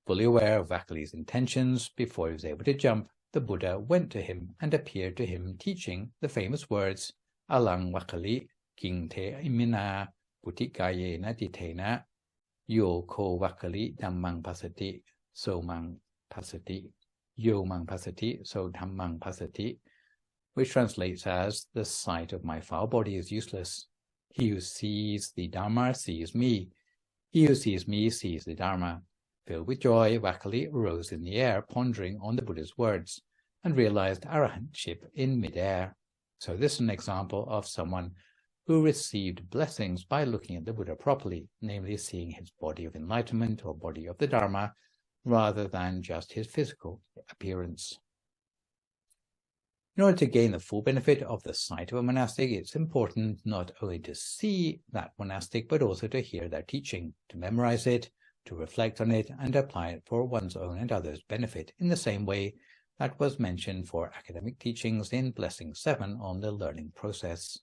Fully aware of Vakkali's intentions, before he was able to jump, the Buddha went to him and appeared to him teaching the famous words, Alang Vakkali, King Te Imina, Butikayena Ditena, Yo Ko Vakkali Dhammang Pasati, So Mang Pasati, Yo Mang Pasati, So Dhammang Pasati, which translates as, the sight of my foul body is useless. He who sees the Dharma sees me. He who sees me sees the Dharma. Filled with joy, Vakkali rose in the air, pondering on the Buddha's words, and realized arahantship in mid-air. So this is an example of someone who received blessings by looking at the Buddha properly, namely seeing his body of enlightenment or body of the Dharma, rather than just his physical appearance. In order to gain the full benefit of the sight of a monastic, it's important not only to see that monastic, but also to hear their teaching, to memorize it, to reflect on it, and apply it for one's own and others' benefit in the same way that was mentioned for academic teachings in Blessing 7 on the learning process.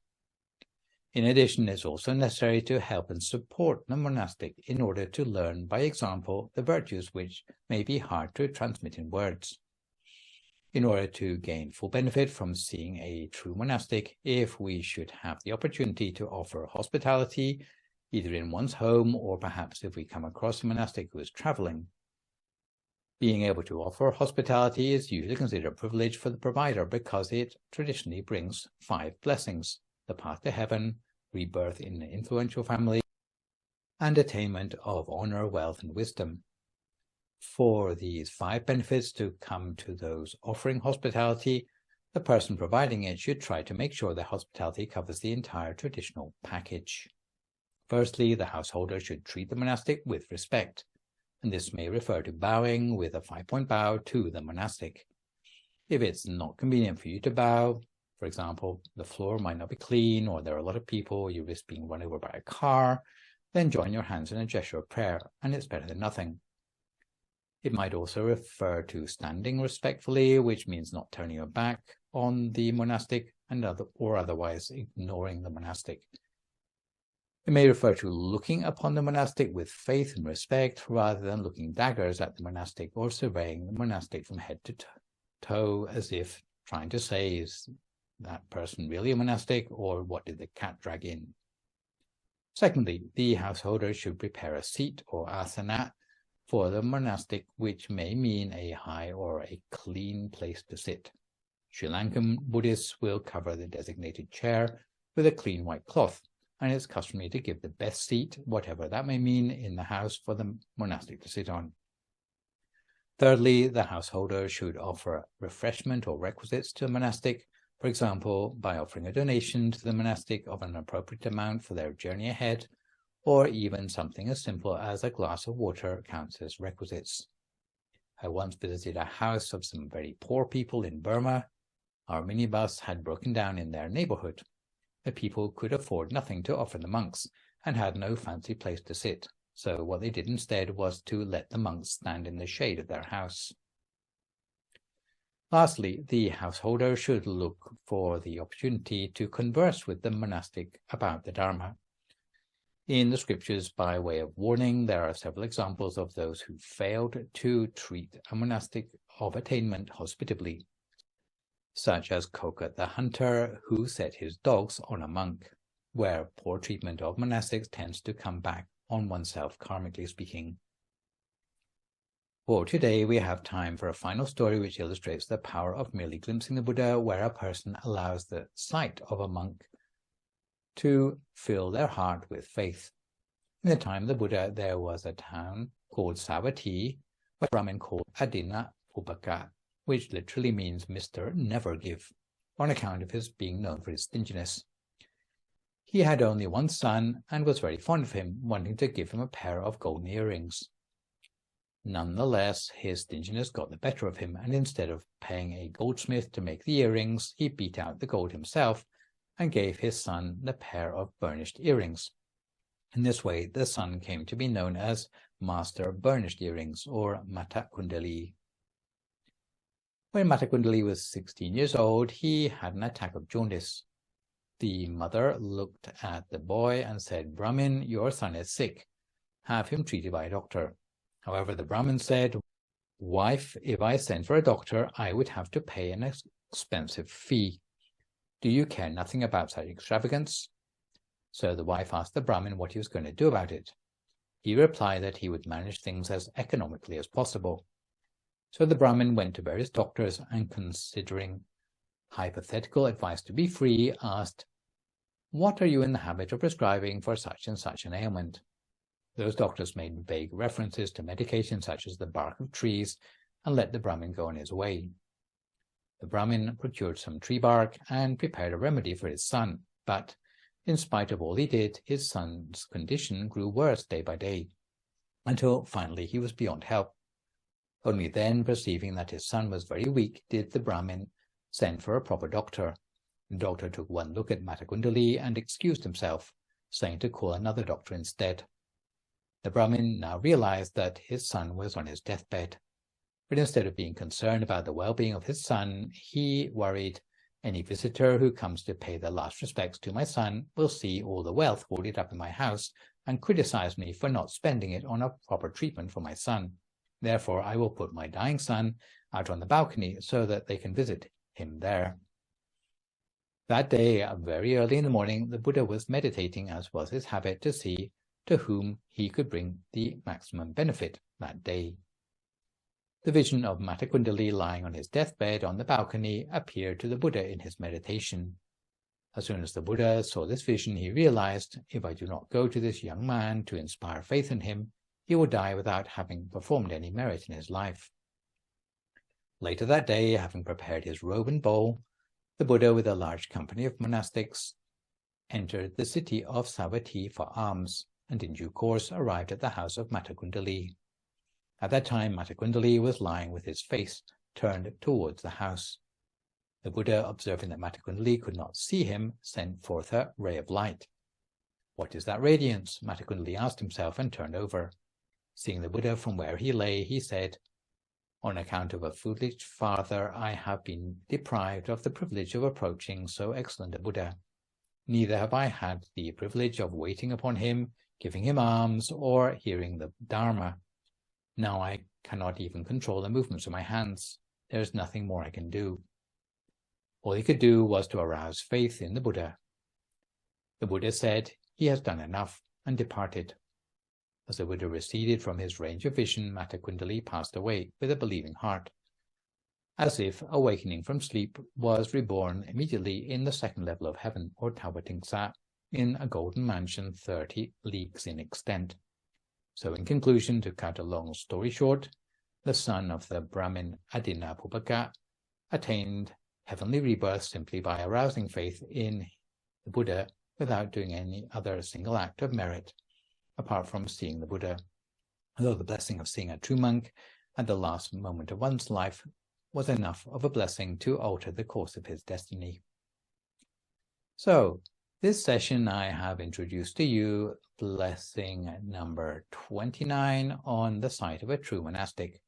In addition, it's also necessary to help and support the monastic in order to learn by example the virtues which may be hard to transmit in words. In order to gain full benefit from seeing a true monastic, if we should have the opportunity to offer hospitality, either in one's home or perhaps if we come across a monastic who is traveling, being able to offer hospitality is usually considered a privilege for the provider because it traditionally brings 5 blessings: the path to heaven, rebirth in an influential family, and attainment of honor, wealth, and wisdom. For these 5 benefits to come to those offering hospitality, the person providing it should try to make sure the hospitality covers the entire traditional package. Firstly, the householder should treat the monastic with respect, and this may refer to bowing with a 5-point bow to the monastic. If it's not convenient for you to bow, for example, the floor might not be clean, or there are a lot of people, you risk being run over by a car, then join your hands in a gesture of prayer, and it's better than nothing. It might also refer to standing respectfully, which means not turning your back on the monastic or otherwise ignoring the monastic. It may refer to looking upon the monastic with faith and respect rather than looking daggers at the monastic or surveying the monastic from head to toe as if trying to say, is that person really a monastic, or what did the cat drag in? Secondly, the householder should prepare a seat or asana for the monastic, which may mean a high or a clean place to sit. Sri Lankan Buddhists will cover the designated chair with a clean white cloth, and it's customary to give the best seat, whatever that may mean, in the house for the monastic to sit on. Thirdly, the householder should offer refreshment or requisites to the monastic, for example, by offering a donation to the monastic of an appropriate amount for their journey ahead, or even something as simple as a glass of water counts as requisites. I once visited a house of some very poor people in Burma. Our minibus had broken down in their neighborhood. The people could afford nothing to offer the monks and had no fancy place to sit, so what they did instead was to let the monks stand in the shade of their house. Lastly, the householder should look for the opportunity to converse with the monastic about the Dharma. In the scriptures, by way of warning, there are several examples of those who failed to treat a monastic of attainment hospitably, such as Koka the hunter, who set his dogs on a monk, where poor treatment of monastics tends to come back on oneself, karmically speaking. For today, we have time for a final story which illustrates the power of merely glimpsing the Buddha, where a person allows the sight of a monk to fill their heart with faith. In the time of the Buddha, there was a town called Savatthi, where a Brahmin called Adina Upaka, which literally means Mr. Never Give, on account of his being known for his stinginess. He had only one son and was very fond of him, wanting to give him a pair of golden earrings. Nonetheless, his stinginess got the better of him, and instead of paying a goldsmith to make the earrings, he beat out the gold himself and gave his son the pair of burnished earrings. In this way, the son came to be known as Master Burnished Earrings, or Maṭṭhakuṇḍali. When Maṭṭhakuṇḍali was 16 years old, he had an attack of jaundice. The mother looked at the boy and said, "Brahmin, your son is sick. Have him treated by a doctor." However, the Brahmin said, "Wife, if I send for a doctor, I would have to pay an expensive fee. Do you care nothing about such extravagance?" So the wife asked the Brahmin what he was going to do about it. He replied that he would manage things as economically as possible. So the Brahmin went to various doctors and, considering hypothetical advice to be free, asked, "What are you in the habit of prescribing for such and such an ailment?" Those doctors made vague references to medication such as the bark of trees and let the Brahmin go on his way. The Brahmin procured some tree bark and prepared a remedy for his son, but in spite of all he did, his son's condition grew worse day by day, until finally he was beyond help. Only then, perceiving that his son was very weak, did the Brahmin send for a proper doctor. The doctor took one look at Maṭṭhakuṇḍali and excused himself, saying to call another doctor instead. The Brahmin now realized that his son was on his deathbed, but instead of being concerned about the well-being of his son, he worried, "Any visitor who comes to pay their last respects to my son will see all the wealth hoarded up in my house and criticize me for not spending it on a proper treatment for my son. Therefore, I will put my dying son out on the balcony so that they can visit him there." That day, very early in the morning, the Buddha was meditating, as was his habit, to see to whom he could bring the maximum benefit that day. The vision of Maṭṭhakuṇḍali lying on his deathbed on the balcony appeared to the Buddha in his meditation. As soon as the Buddha saw this vision, he realized, "If I do not go to this young man to inspire faith in him, he will die without having performed any merit in his life." Later that day, having prepared his robe and bowl, the Buddha, with a large company of monastics, entered the city of Savatthi for alms, and in due course arrived at the house of Maṭṭhakuṇḍali. At that time, Maṭṭhakuṇḍali was lying with his face turned towards the house. The Buddha, observing that Maṭṭhakuṇḍali could not see him, sent forth a ray of light. "What is that radiance?" Maṭṭhakuṇḍali asked himself and turned over. Seeing the Buddha from where he lay, he said, "On account of a foolish father, I have been deprived of the privilege of approaching so excellent a Buddha. neither have I had the privilege of waiting upon him, giving him alms, or hearing the Dharma. Now I cannot even control the movements of my hands. There is nothing more I can do. All he could do was to arouse faith in the Buddha. The Buddha said he has done enough and departed. As the Buddha receded from his range of vision, Maṭṭhakuṇḍali passed away with a believing heart, as if awakening from sleep, was reborn immediately in the second level of heaven, or Tawatingsa, in a golden mansion 30 leagues in extent. So in conclusion, to cut a long story short, the son of the Brahmin Adina Pupaka attained heavenly rebirth simply by arousing faith in the Buddha without doing any other single act of merit, apart from seeing the Buddha. Although the blessing of seeing a true monk at the last moment of one's life was enough of a blessing to alter the course of his destiny. So, this session I have introduced to you blessing number 29 on the sight of a true monastic.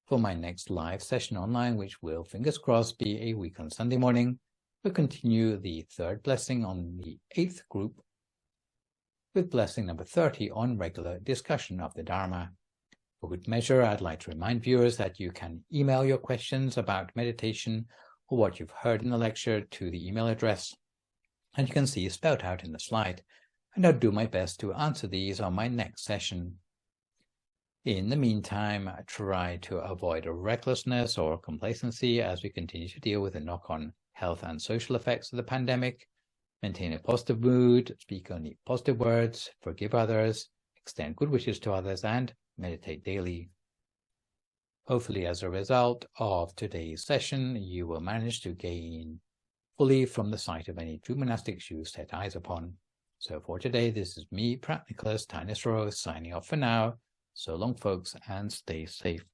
For my next live session online, which will, fingers crossed, be a week on Sunday morning, we'll continue the third blessing on the 8th group, with blessing number 30 on regular discussion of the Dharma. For good measure, I'd like to remind viewers that you can email your questions about meditation or what you've heard in the lecture to the email address, and you can see spelled out in the slide, and I'll do my best to answer these on my next session. In the meantime, try to avoid recklessness or complacency as we continue to deal with the knock-on health and social effects of the pandemic. Maintain a positive mood, speak only positive words, forgive others, extend good wishes to others, and meditate daily. Hopefully, as a result of today's session, you will manage to gain fully from the sight of any true monastics you set eyes upon. So for today, this is me, Phra Nicholas Thanissaro, signing off for now. So long, folks, and stay safe.